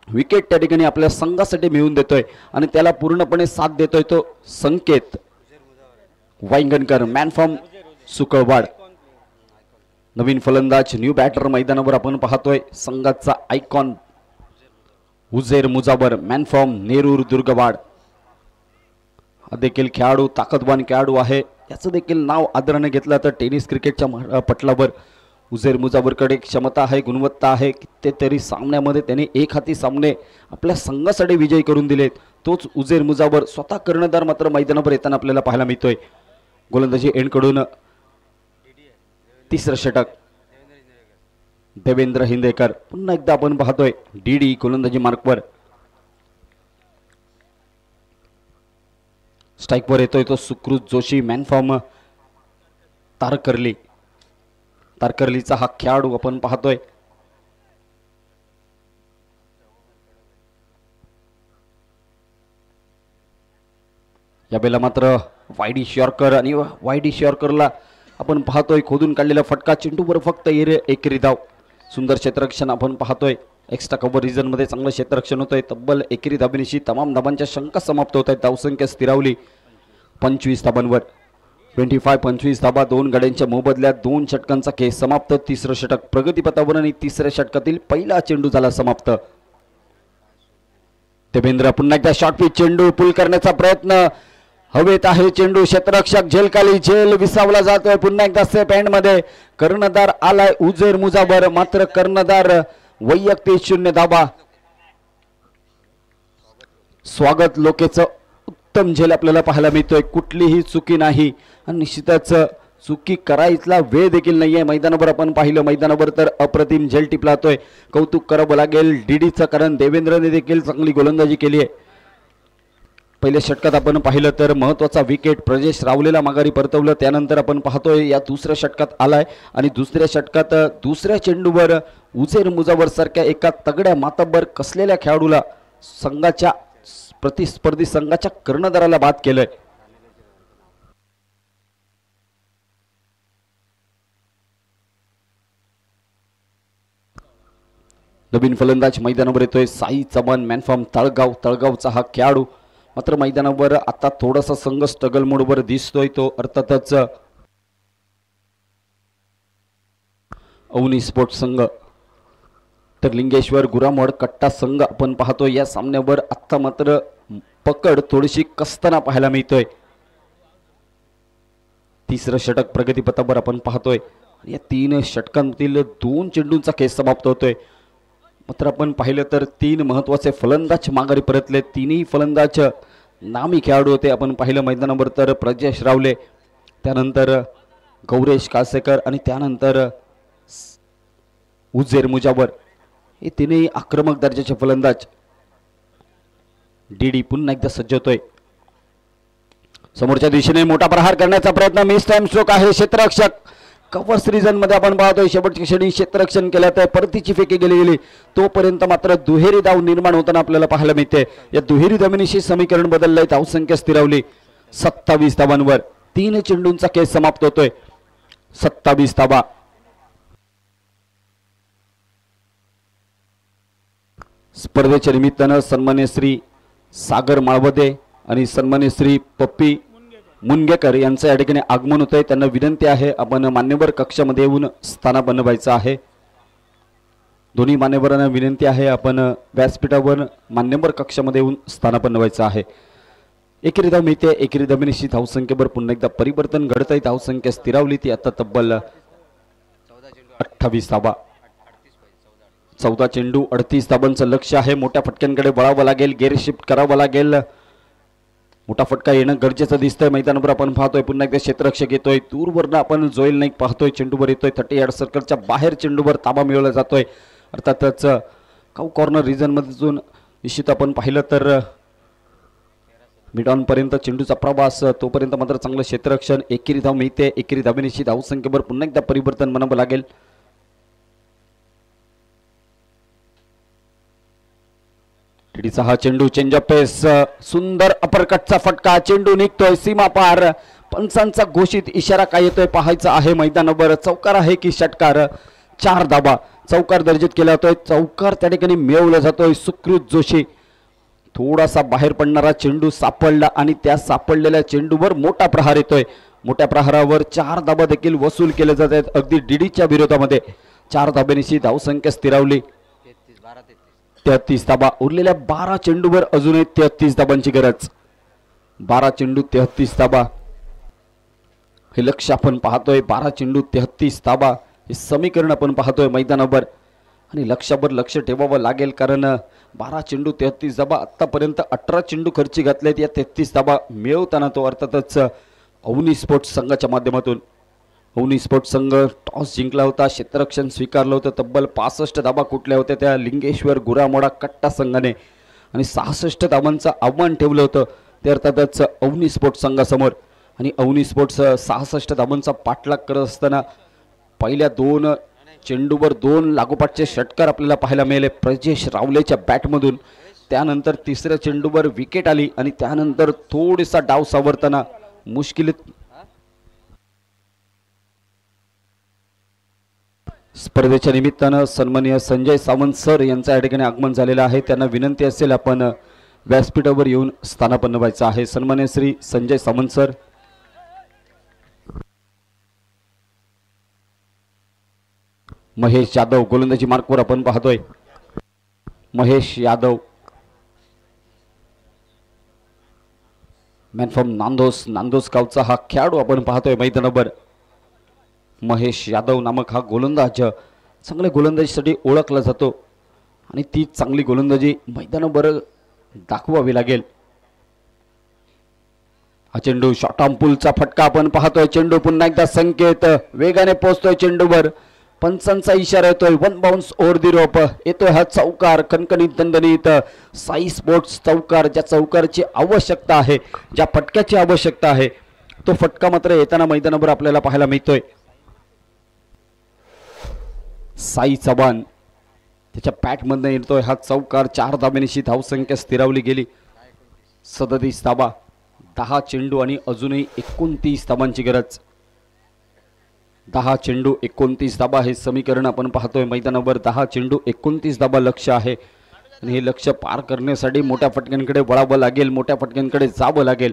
विकेट त्या ठिकाणी आपल्या संघासाठी मिळवून देतोय आणि त्याला पूर्णपणे साथ देतोय तो संकेत वांगणकर, मॅन फ्रॉम सुकळवाड. नवीन फलंदाज, न्यू बॅटर मैदानावर आपण पाहतोय. संघाचा icon Uzair Mujawar, man from Nerur दुर्गवाड. हा देखील खेळाडू ताकदवान खेळाडू आहे. याचं देखील नाव आदराने घेतलं तर टेनिस क्रिकेटच्या पटलावर उझेर मुजावरकडे क्षमता आहे, गुणवत्ता आहे. कितीतरी सामन्यामध्ये त्याने एक हाती सामने आपल्या संघासाठी विजयी करून दिलेत. तोच उझेर मुजावर स्वतः कर्णधार मात्र मैदानावर येताना आपल्याला पाहायला मिळतोय. गोलंदाजी एंडकडून तिसरं षटक देवेंद्र हिंदेकर. पुन्हा एकदा आपण पाहतोय डीडी गोलंदाजी मार्कवर. स्ट्राईकवर येतोय तो सुकृत जोशी, मॅन फ्रॉम तारकर्ली. तारकर्लीचा हा खेळाडू आपण पाहतोय. यावेळेला मात्र वायडी शॉर्कर आणि वायडी शॉर्करला आपण पाहतोय खोदून काढलेला फटका. चेंडूवर फक्त एकेरी धाव. सुंदर क्षेत्ररक्षण आपण पाहतोय. एक्स्ट्रा कव्हर रिजन मध्ये चांगलं क्षेत्ररक्षण होतंय. तब्बल एकेरी धाबेनिशी तमाम धाबांच्या शंका समाप्त होत आहेत. धावसंख्या स्थिरावली 25 धाबांवर. 25 धाबा, 2 गड्यांच्या मोबदल्यात 2 षटकांचा खेळ समाप्त. तिसरं षटक प्रगतीपथावर आणि तिसऱ्या षटकातील पहिला चेंडू झाला समाप्त. देवेंद्र पुन्हा एकदा शॉर्ट पिच चेंडू पुल करण्याचा प्रयत्न. हवेत आहे चेंडू, क्षेत्ररक्षक झेलखाली, झेल विसावला जातोय. पुन्हा एकदा सेफ हँड मध्ये कर्णधार आलाय उझेर मुजावर, मात्र कर्णधार वैयक्तिक 0 धाबा. स्वागत लोकेचं उत्तम झेल आपल्याला पाहायला मिळतोय. कुठलीही चुकी नाही आणि निश्चितच चुकी करायला वेळ देखील नाहीये. मैदानावर आपण पाहिलं, मैदानावर तर अप्रतिम झेल टिपलातोय. कौतुक करावं लागेल डीडीचं, कारण देवेंद्रने देखील चांगली गोलंदाजी केली आहे. पहिल्या षटकात आपण पाहिलं तर महत्त्वाचा विकेट प्रजेश रावलेला माघारी परतवलं. त्यानंतर आपण पाहतोय या दुसऱ्या षटकात आलाय आणि दुसऱ्या षटकात दुसऱ्या चेंडूवर उझेर मुजावर सारख्या एका तगड्या मातब्बर कसलेल्या खेळाडूला संघाच्या प्रतिस्पर्धी संघाच्या कर्णधाराला बाद केलंय. नवीन फलंदाज मैदानावर येतोय साई चव्हाण, मॅन फ्रॉम तळगाव. तळगावचा हा खेळाडू मात्र मैदानावर आता थोडासा संघ स्ट्रगल मोडवर दिसतोय. तो अर्थातच अवनी स्पोर्ट्स संघ तर लिंगेश्वर गुरामोड कट्टा संघ आपण पाहतोय. या सामन्यावर आता मात्र पकड थोडीशी कसताना पाहायला मिळतोय. तिसरं षटक प्रगतीपथावर आपण पाहतोय. या 3 षटकांतील 2 चेंडूंचा खेळ समाप्त होतोय. मात्र आपण पाहिलं तर 3 महत्त्वाचे फलंदाज माघारी परतले. 3ही फलंदाज नामी खेळाडू होते. आपण पाहिलं मैदानावर तर प्रजेश रावले, त्यानंतर गौरेश कासेकर आणि त्यानंतर उझेर मुजावर. हे 3ही आक्रमक दर्जाचे फलंदाज. डीडी पुन्हा एकदा सज्ज होतोय. समोरच्या दिशेने मोठा प्रहार करण्याचा प्रयत्न. मिस टाइम स्ट्रोक आहे. क्षेत्ररक्षक कव्हर सीझन मध्ये आपण पाहतोय शेवटच्या क्षणी क्षेत्ररक्षण केलं तर परतीची फेकी गेली. तोपर्यंत मात्र दुहेरी धाव निर्माण होताना आपल्याला पाहायला मिळते. या दुहेरी धावेनिशी समीकरण बदललंय. धावसंख्या स्थिरावली 27 धावांवर. 3 चेंडूंचा खेळ समाप्त होतोय. 27 धावा. स्पर्धेच्या निमित्तानं सन्मान्य श्री सागर माळवदे आणि सन्मान्य श्री पप्पी मुनगेकर यांचं या ठिकाणी आगमन होत आहे. त्यांना विनंती आहे आपण मान्यवर कक्षामध्ये येऊन स्थानापन्न व्हायचं आहे. दोन्ही मान्यवरांना विनंती आहे आपण व्यासपीठावर मान्यवर कक्षामध्ये येऊन स्थानापन्न व्हायचं आहे. एकेरी धाव मिळते. एकेरी धावेनिशी धावसंख्येवर पुन्हा एकदा परिवर्तन घडत आहे. धावसंख्या स्थिरावली ती आता तब्बल 28 धावा. 14 चेंडू 38 धावांचं लक्ष आहे. मोठ्या फटक्यांकडे वळावं लागेल, गेअर शिफ्ट करावं लागेल. मोठा फटका येणं गरजेचं दिसतंय. मैदानावर आपण पाहतोय पुन्हा एकदा क्षेत्ररक्षक येतोय. दूरवरनं आपण जोएल नाईक पाहतोय. चेंडूवर येतोय 30 यार्ड सर्कलच्या बाहेर चेंडूवर ताबा मिळवला जातोय. अर्थातच काऊ कॉर्नर रिजन मध्ये निश्चित आपण पाहिलं तर मिड ऑन पर्यंत चेंडूचा प्रवास, तोपर्यंत मात्र चांगलं क्षेत्ररक्षण. एकेरी धाव मिळते. एकेरी धावेनिशी धावसंख्येवर पुन्हा एकदा परिवर्तन म्हणावं लागेल. टीडीचा हा चेंडू, चेंज ऑफ पेस, सुंदर अपरकटचा फटका, चेंडू निघतोय सीमा पार. पंचांचा घोषित इशारा काय येतोय पाहायचा आहे मैदानावर. चौकार आहे की षटकार? 4 धाबा चौकार दर्जित केला जातोय. चौकार त्या ठिकाणी मिळवला जातोय. सुकृत जोशी थोडासा बाहेर पडणारा चेंडू सापडला आणि त्या सापडलेल्या चेंडूवर मोठा प्रहार येतोय. मोठ्या प्रहारावर 4 धाबा देखील वसूल केले जात आहेत अगदी डीडीच्या विरोधामध्ये. 4 धाब्यांची धावसंख्या स्थिरावली. 33 धाबा. उरलेल्या 12 चेंडूवर अजूनही 33 धाबांची गरज. 12 चेंडू 33 धाबा हे लक्ष आपण पाहतोय. 12 चेंडू 33 धाबा हे समीकरण आपण पाहतोय मैदानावर आणि लक्षावर लक्ष ठेवावं लागेल, कारण 12 चेंडू 33 धाबा. आतापर्यंत 18 चेंडू खर्ची घातलेत. या 33 धाबा मिळवताना तो अर्थातच अवनी स्पोर्ट्स संघाच्या माध्यमातून. अवनी स्पोर्ट्स संघ टॉस जिंकला होता, क्षेत्ररक्षण स्वीकारलं होतं. तब्बल 65 धाबा कुठल्या होत्या त्या लिंगेश्वर गुरामोडा कट्टा संघाने आणि 66 धाबांचं आव्हान ठेवलं होतं ते अर्थातच अवनी स्पोर्ट्स संघासमोर. आणि अवनी स्पोर्ट्स 66 धाबांचा पाठलाग करत असताना पहिल्या 2 चेंडूवर 2 लागोपाठचे षटकार आपल्याला पाहायला मिळाले प्रजेश रावलेच्या बॅटमधून. त्यानंतर तिसऱ्या चेंडूवर विकेट आली आणि त्यानंतर थोडासा डाव सावरताना मुश्किलीत स्पर्धेच्या निमित्तानं सन्माननीय संजय सावंत सर यांचं या ठिकाणी आगमन झालेलं आहे. त्यांना विनंती असेल आपण व्यासपीठावर येऊन स्थानापन्न व्हायचं आहे. सन्माननीय श्री संजय सावंत सर. महेश यादव गोलंदाजी मार्कवर आपण पाहतोय. महेश यादव मॅन फ्रॉम नांदोस गावचा हा खेळाडू आपण पाहतोय मैदानावर. महेश यादव नामक हा गोलंदाज चांगल्या गोलंदाजीसाठी ओळखला जातो आणि ती चांगली गोलंदाजी मैदानावर दाखवावी लागेल. हा चेंडू शॉर्ट आर्म पुलचा फटका आपण पाहतोय. चेंडू पुन्हा एकदा संकेत वेगाने पोहोचतोय चेंडूवर. पंचांचा इशारा येतोय. 1 बाउन्स ओव्हर दी रोप. येतोय हा चौकार कणकणीत दणदणीत. साई स्पोर्ट्स चौकार, ज्या चौकारची आवश्यकता आहे, ज्या फटक्याची आवश्यकता आहे, तो फटका मात्र येताना मैदानावर आपल्याला पाहायला मिळतोय. साई चव्हाण त्याच्या पॅटमधनं येतोय हा चौकार. 4 धाब्यांची धावसंख्या स्थिरावली गेली. 37 धाबा, 10 चेंडू आणि अजूनही 29 धाबांची गरज. 10 चेंडू 29 धाबा हे समीकरण आपण पाहतोय मैदानावर. 10 चेंडू 29 धाबा लक्ष आहे आणि हे लक्ष पार करण्यासाठी मोठ्या फटक्यांकडे वळावं लागेल, मोठ्या फटक्यांकडे जावं लागेल.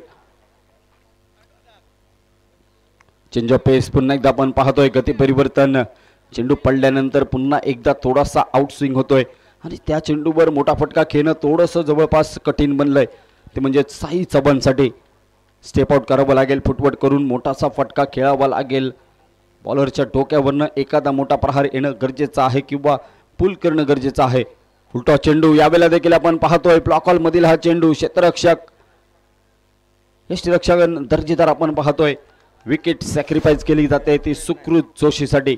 चेंज ऑफ पेस पुन्हा एकदा आपण पाहतोय. गती परिवर्तन. चेंडू पडल्यानंतर पुन्हा एकदा थोडासा आउट स्विंग होतोय आणि त्या चेंडूवर मोठा फटका खेळणं थोडंसं जवळपास कठीण बनलंय. ते म्हणजे साई चव्हाणसाठी स्टेप आउट करावं लागेल. फुटवर्क करून मोठासा फटका खेळावा लागेल. बॉलरच्या डोक्यावरनं एखादा मोठा प्रहार येणं गरजेचं आहे किंवा पुल करणं गरजेचं आहे. उलटा चेंडू यावेळेला देखील आपण पाहतोय. ब्लॉक हॉल मधील हा चेंडू क्षेत्ररक्षक यष्टीरक्षक दर्जेदार आपण पाहतोय. विकेट सॅक्रिफाईस केली जाते ती सुकृत जोशीसाठी.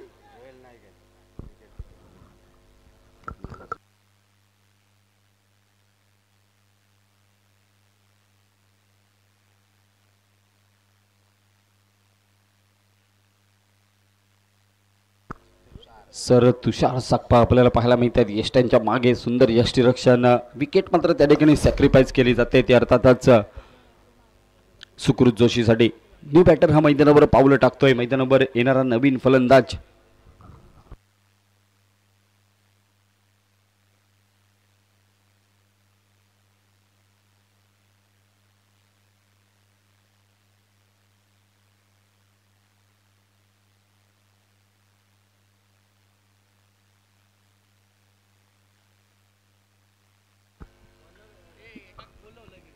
सर तुषार साकपा आपल्याला पाहायला मिळतात. यष्ट्यांच्या मागे सुंदर यष्टीरक्षण. विकेट मात्र त्या ठिकाणी सॅक्रिफाईस केली जाते ते अर्थातच सुकृत जोशीसाठी. न्यू बॅटर हा मैदानावर पावलं टाकतोय. मैदानावर येणारा नवीन फलंदाज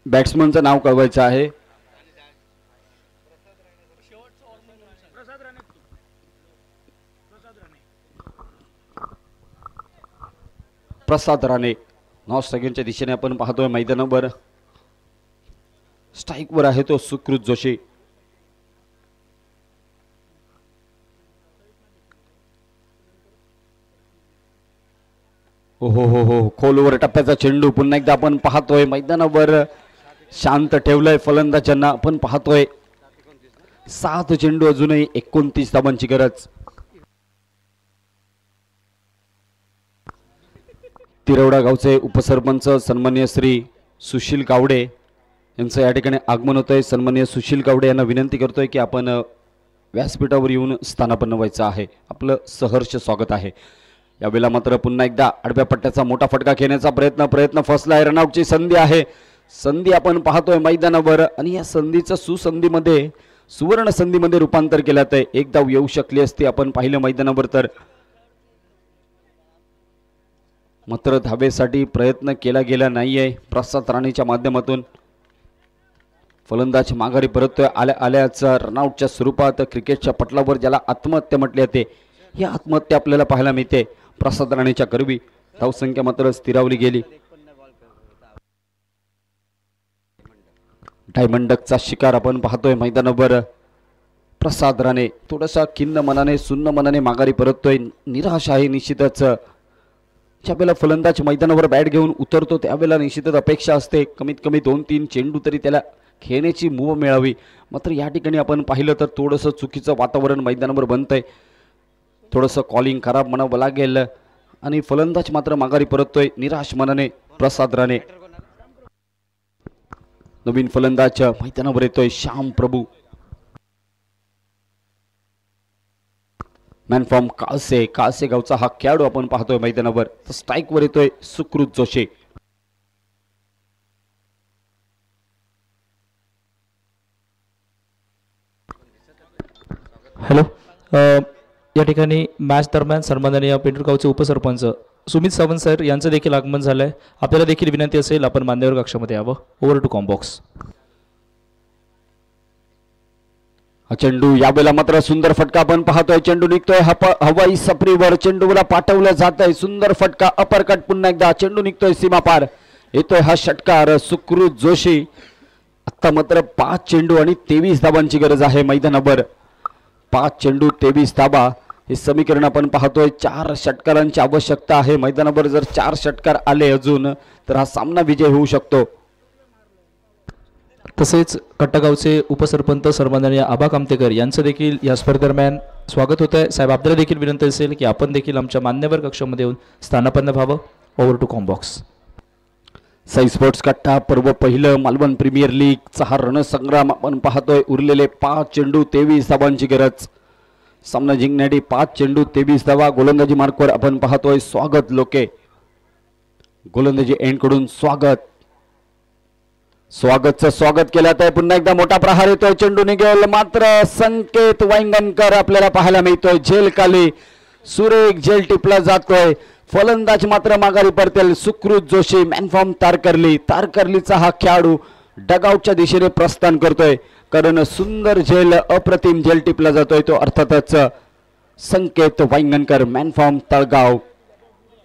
बॅट्समनचं नाव कळवायचं आहे. प्रसाद राणे. नॉन स्ट्रायकिंगच्या दिशेने आपण पाहतोय मैदानावर. स्ट्राईकवर आहे तो सुकृत जोशी. हो हो हो हो खोलवर टप्प्याचा चेंडू पुन्हा एकदा आपण पाहतोय मैदानावर. शांत ठेवलंय फलंदाजांना. आपण पाहतोय 7 चेंडू अजूनही 29 धावांची गरज. तिरवडा गावचे उपसरपंच सन्माननीय श्री सुशील गावडे यांचं या ठिकाणी आगमन होतंय. सन्माननीय सुशील गावडे यांना विनंती करतोय की आपण व्यासपीठावर येऊन स्थानापन्न व्हायचं आहे. आपलं सहर्ष स्वागत आहे. यावेळेला मात्र पुन्हा एकदा आडव्या पट्ट्याचा मोठा फटका घेण्याचा प्रयत्न फसलाय. रनआउटची संधी आहे. संधी आपण पाहतोय मैदानावर आणि या संधीचं सुसंधीमध्ये सुवर्ण संधीमध्ये रूपांतर केलं आहे. एक धाव येऊ शकली असती आपण पाहिलं मैदानावर तर, मात्र धावेसाठी प्रयत्न केला गेला नाहीये. प्रसाद राणेच्या माध्यमातून फलंदाज माघारी परततोय. आल्याचा रनआउटच्या स्वरूपात क्रिकेटच्या पटलावर ज्याला आत्महत्या म्हटले जाते, ही आत्महत्या आपल्याला पाहायला मिळते प्रसाद राणेच्या करवी. धावसंख्या मात्र स्थिरावली गेली. डायमंडकचा शिकार आपण पाहतोय मैदानावर. प्रसाद राणे थोडासा खिन्न मनाने सुन्न मनाने माघारी परततोय. निराश आहे निश्चितच. ज्यावेळेला फलंदाज मैदानावर बॅट घेऊन उतरतो त्यावेळेला निश्चितच अपेक्षा असते कमीत कमी 2-3 चेंडू तरी त्याला खेळण्याची मुभ मिळावी. मात्र या ठिकाणी आपण पाहिलं तर थोडंसं चुकीचं वातावरण मैदानावर बनतंय. थोडंसं कॉलिंग खराब म्हणावं लागेल आणि फलंदाज मात्र माघारी परततोय निराश मनाने प्रसाद राणे. नवीन फलंदाज मैदानावर येतोय श्याम प्रभू. मॅन फ्रॉम काळसे गावचा हा खेळाडू आपण पाहतोय मैदानावर. तर स्ट्राईकवर येतोय सुकृत जोशी. हॅलो. या ठिकाणी मॅच दरम्यान सन्माननीय पेंढूर गावचे उपसरपंच सुमित सावंत सर यांचं देखील आगमन झालंय. आपल्याला देखील विनंती असेल आपण मान्यवर कक्षामध्ये यावं. Over to combox. हा चेंडू यावेळेला मात्र सुंदर फटका आपण पाहतोय. चेंडू निघतोय हवाई सपरीवर. चेंडूला पाठवलं जात आहे. सुंदर फटका अपरकट. पुन्हा एकदा चेंडू निघतोय सीमा पार. येतोय हा षटकार सुकृत जोशी. आता मात्र 5 चेंडू आणि 23 धावांची गरज आहे मैदानावर. 5 चेंडू 23 धावा हे समीकरण आपण पाहतोय. 4 षटकारांची आवश्यकता आहे मैदानावर. जर 4 षटकार आले अजून तर हा सामना विजय होऊ शकतो. तसेच कट्टागावचे उपसरपंच सन्माननीय आबा कामतेकर यांचं देखील या स्पर्धेदरम्यान स्वागत होत आहे. साहेब आपल्याला देखील विनंती असेल की आपण देखील आमच्या मान्यवर कक्षामध्ये येऊन स्थानापन्न व्हावं. Over to combox. Sai sports कट्टा पर्व पहिलं मालवण प्रीमियर लीगचा हा रणसंग्राम आपण पाहतोय. उरलेले 5 चेंडू 23 धावांची गरज. सामना जिंकण्यासाठी 5 चेंडू 23 धावा. गोलंदाजी मार्कवर आपण पाहतोय स्वागत लोके. गोलंदाजी एंड कडून स्वागतचं स्वागत केलं आहे. पुन्हा एकदा मोठा प्रहार येतोय. चेंडू निघेल मात्र संकेत वांगणकर आपल्याला पाहायला मिळतोय. झेल खाली सुरेख झेल टिपला जातोय. फलंदाज मात्र माघारी परतेल सुकृत जोशी. मॅन फ्रॉम तारकर्लीचा हा खेळाडू डगआउटच्या दिशेने प्रस्थान करतोय. कारण सुंदर झेल अप्रतिम झेल टिपला जातोय तो अर्थातच संकेत वांगणकर मॅन फ्रॉम तळगाव.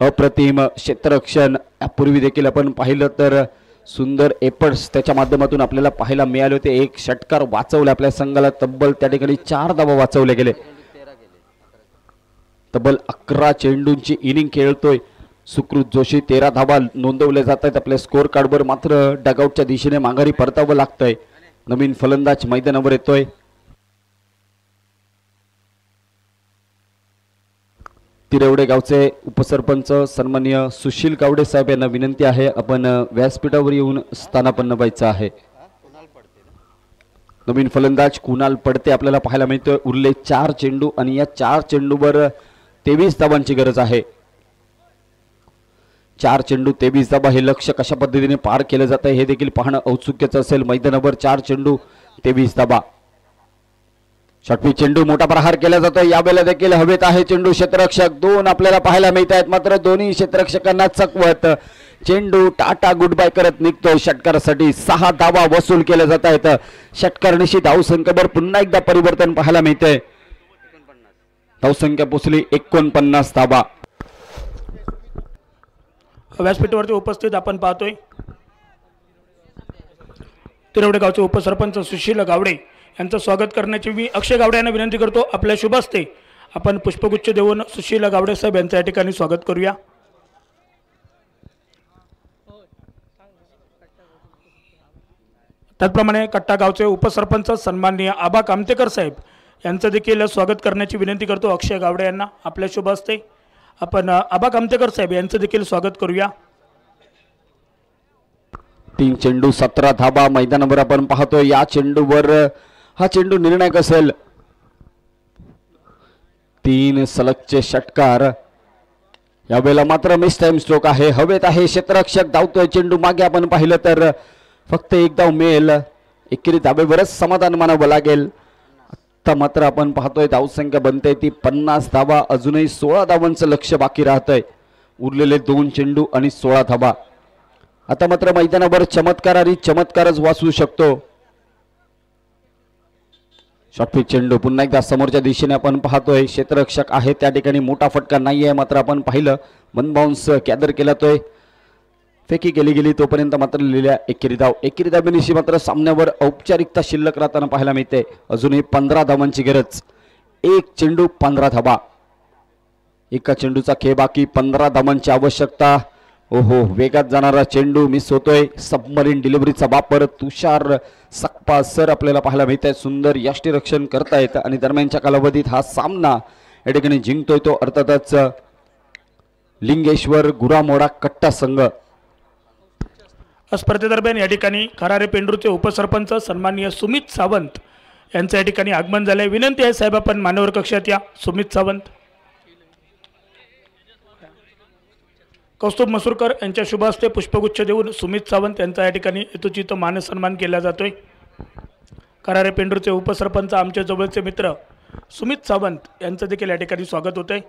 अप्रतिम क्षेत्ररक्षण. यापूर्वी देखील आपण पाहिलं तर सुंदर एपर्ट्स त्याच्या माध्यमातून आपल्याला पाहायला मिळाले होते. 1 षटकार वाचवले आपल्या संघाला. तब्बल त्या ठिकाणी 4 धावा वाचवले गेले. तब्बल 11 चेंडूंची इनिंग खेळतोय सुकृत जोशी. 13 धावा नोंदवल्या जात आहेत आपल्या स्कोर कार्डवर. मात्र डगआउटच्या दिशेने माघारी परतावं लागतंय. नवीन फलंदाज मैदानावर येतोय. तिरवडे गावचे उपसरपंच सन्माननीय सुशील गावडे साहेब यांना विनंती आहे आपण व्यासपीठावर येऊन स्थानापन्न व्हायचं आहे. नवीन फलंदाज कुणाल पडते आपल्याला पाहायला मिळतोय. उरले 4 चेंडू आणि या 4 चेंडूवर 23 धावांची गरज आहे. 4 चेंडू 23 धावा हे लक्ष्य कशा पद्धतीने पार केलं जात आहे हे देखील पाहणं औत्सुक्याचं असेल. मैदानावर 4 चेंडू 23 धावा. षटपी चेंडू मोठा प्रहार केला जातो. यावेळेला देखील हवेत आहे चेंडू. क्षेत्ररक्षक 2 आपल्याला पाहायला मिळत आहेत. मात्र दोन्ही क्षेत्ररक्षकांना चकवत चेंडू टाटा गुड बाय करत निघतोय. षटकारासाठी 6 धावा वसूल केल्या जात आहेत. षटकारनिशी धावसंख्येवर पुन्हा एकदा परिवर्तन पाहायला मिळते. धावसंख्या पोचली 49 धावा. व्यासपीठावरती उपस्थित आपण पाहतोय तिरवडे गावचे उपसरपंच सुशील गावडे यांचं स्वागत करण्याची मी अक्षय गावडे यांना विनंती करतो. आपल्या शुभ हस्ते आपण पुष्पगुच्छ देऊन सुशील गावडे साहेब यांचं या ठिकाणी स्वागत करूया. त्याचप्रमाणे कट्टा गावचे उपसरपंच सन्माननीय आबा कामतेकर साहेब यांचं देखील स्वागत करण्याची विनंती करतो अक्षय गावडे यांना आपल्या शुभ हस्ते. आपण आबा कामतेकर साहेब यांचं देखील स्वागत करूया. 3 चेंडू 17 धाबा मैदानावर आपण पाहतोय. या चेंडूवर हा चेंडू निर्णायक असेल. 3 सलगचे षटकार. यावेळेला मात्र मिस टाइम स्ट्रोक आहे. हवेत आहे क्षेत्ररक्षक धावतोय. चेंडू मागे आपण पाहिलं तर फक्त एक धाव मिळेल. एकेरी धाब्यावरच समाधान मानावं लागेल. आता मात्र आपण पाहतोय धावसंख्या बनते ती 50 धावा. अजूनही 16 धावांचं लक्ष बाकी राहतंय. उरलेले 2 चेंडू आणि 16 धावा. आता मात्र मैदानावर चमत्कार आणि चमत्कारच वाचू शकतो. शॉर्टपिच चेंडू पुन्हा एकदा समोरच्या दिशेने आपण पाहतोय. क्षेत्ररक्षक आहे त्या ठिकाणी मोठा फटका नाही आहे. मात्र आपण पाहिलं वन बाउन्स कॅदर केला तोय. फेकी गेली तोपर्यंत मात्र लिहिल्या एकेरी धावेनिशी मात्र सामन्यावर औपचारिकता शिल्लक राहताना पाहायला मिळते. अजूनही 15 धावांची गरज. 1 चेंडू 15 धावा. एका चेंडूचा खेळ बाकी. 15 धावांची आवश्यकता. ओहो, वेगात जाणारा चेंडू मिस होतोय. सबमरीन डिलिव्हरीचा वापर तुषार सकपा सर आपल्याला पाहायला मिळतंय. सुंदर यष्टीरक्षण करतायत आणि दरम्यानच्या कालावधीत हा सामना या ठिकाणी जिंकतोय तो अर्थातच लिंगेश्वर गुरामोडा कट्टा संघ. स्पर्धेदरम्यान या ठिकाणी खरारे पेंडूरचे उपसरपंच सन्माननीय सुमित सावंत यांचं या ठिकाणी आगमन झालंय. विनंती आहे साहेब आपण मान्यवर कक्षात या. सुमित सावंत. कौस्तुभ मसूरकर यांच्या शुभ हस्ते पुष्पगुच्छ देऊन सुमित सावंत यांचा या ठिकाणी यथोचित मानसन्मान केला जातोय. खरारे पेंडूरचे उपसरपंच आमच्या जवळचे मित्र सुमित सावंत यांचं देखील या ठिकाणी स्वागत होतंय.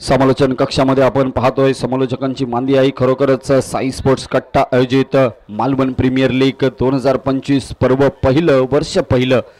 समालोचन कक्षामध्ये आपण पाहतोय समालोचकांची मांदी आई. खरोखरच साई स्पोर्ट्स कट्टा आयोजित मालवण प्रीमियर लीग 2025 पर्व पहिलं वर्ष पहिलं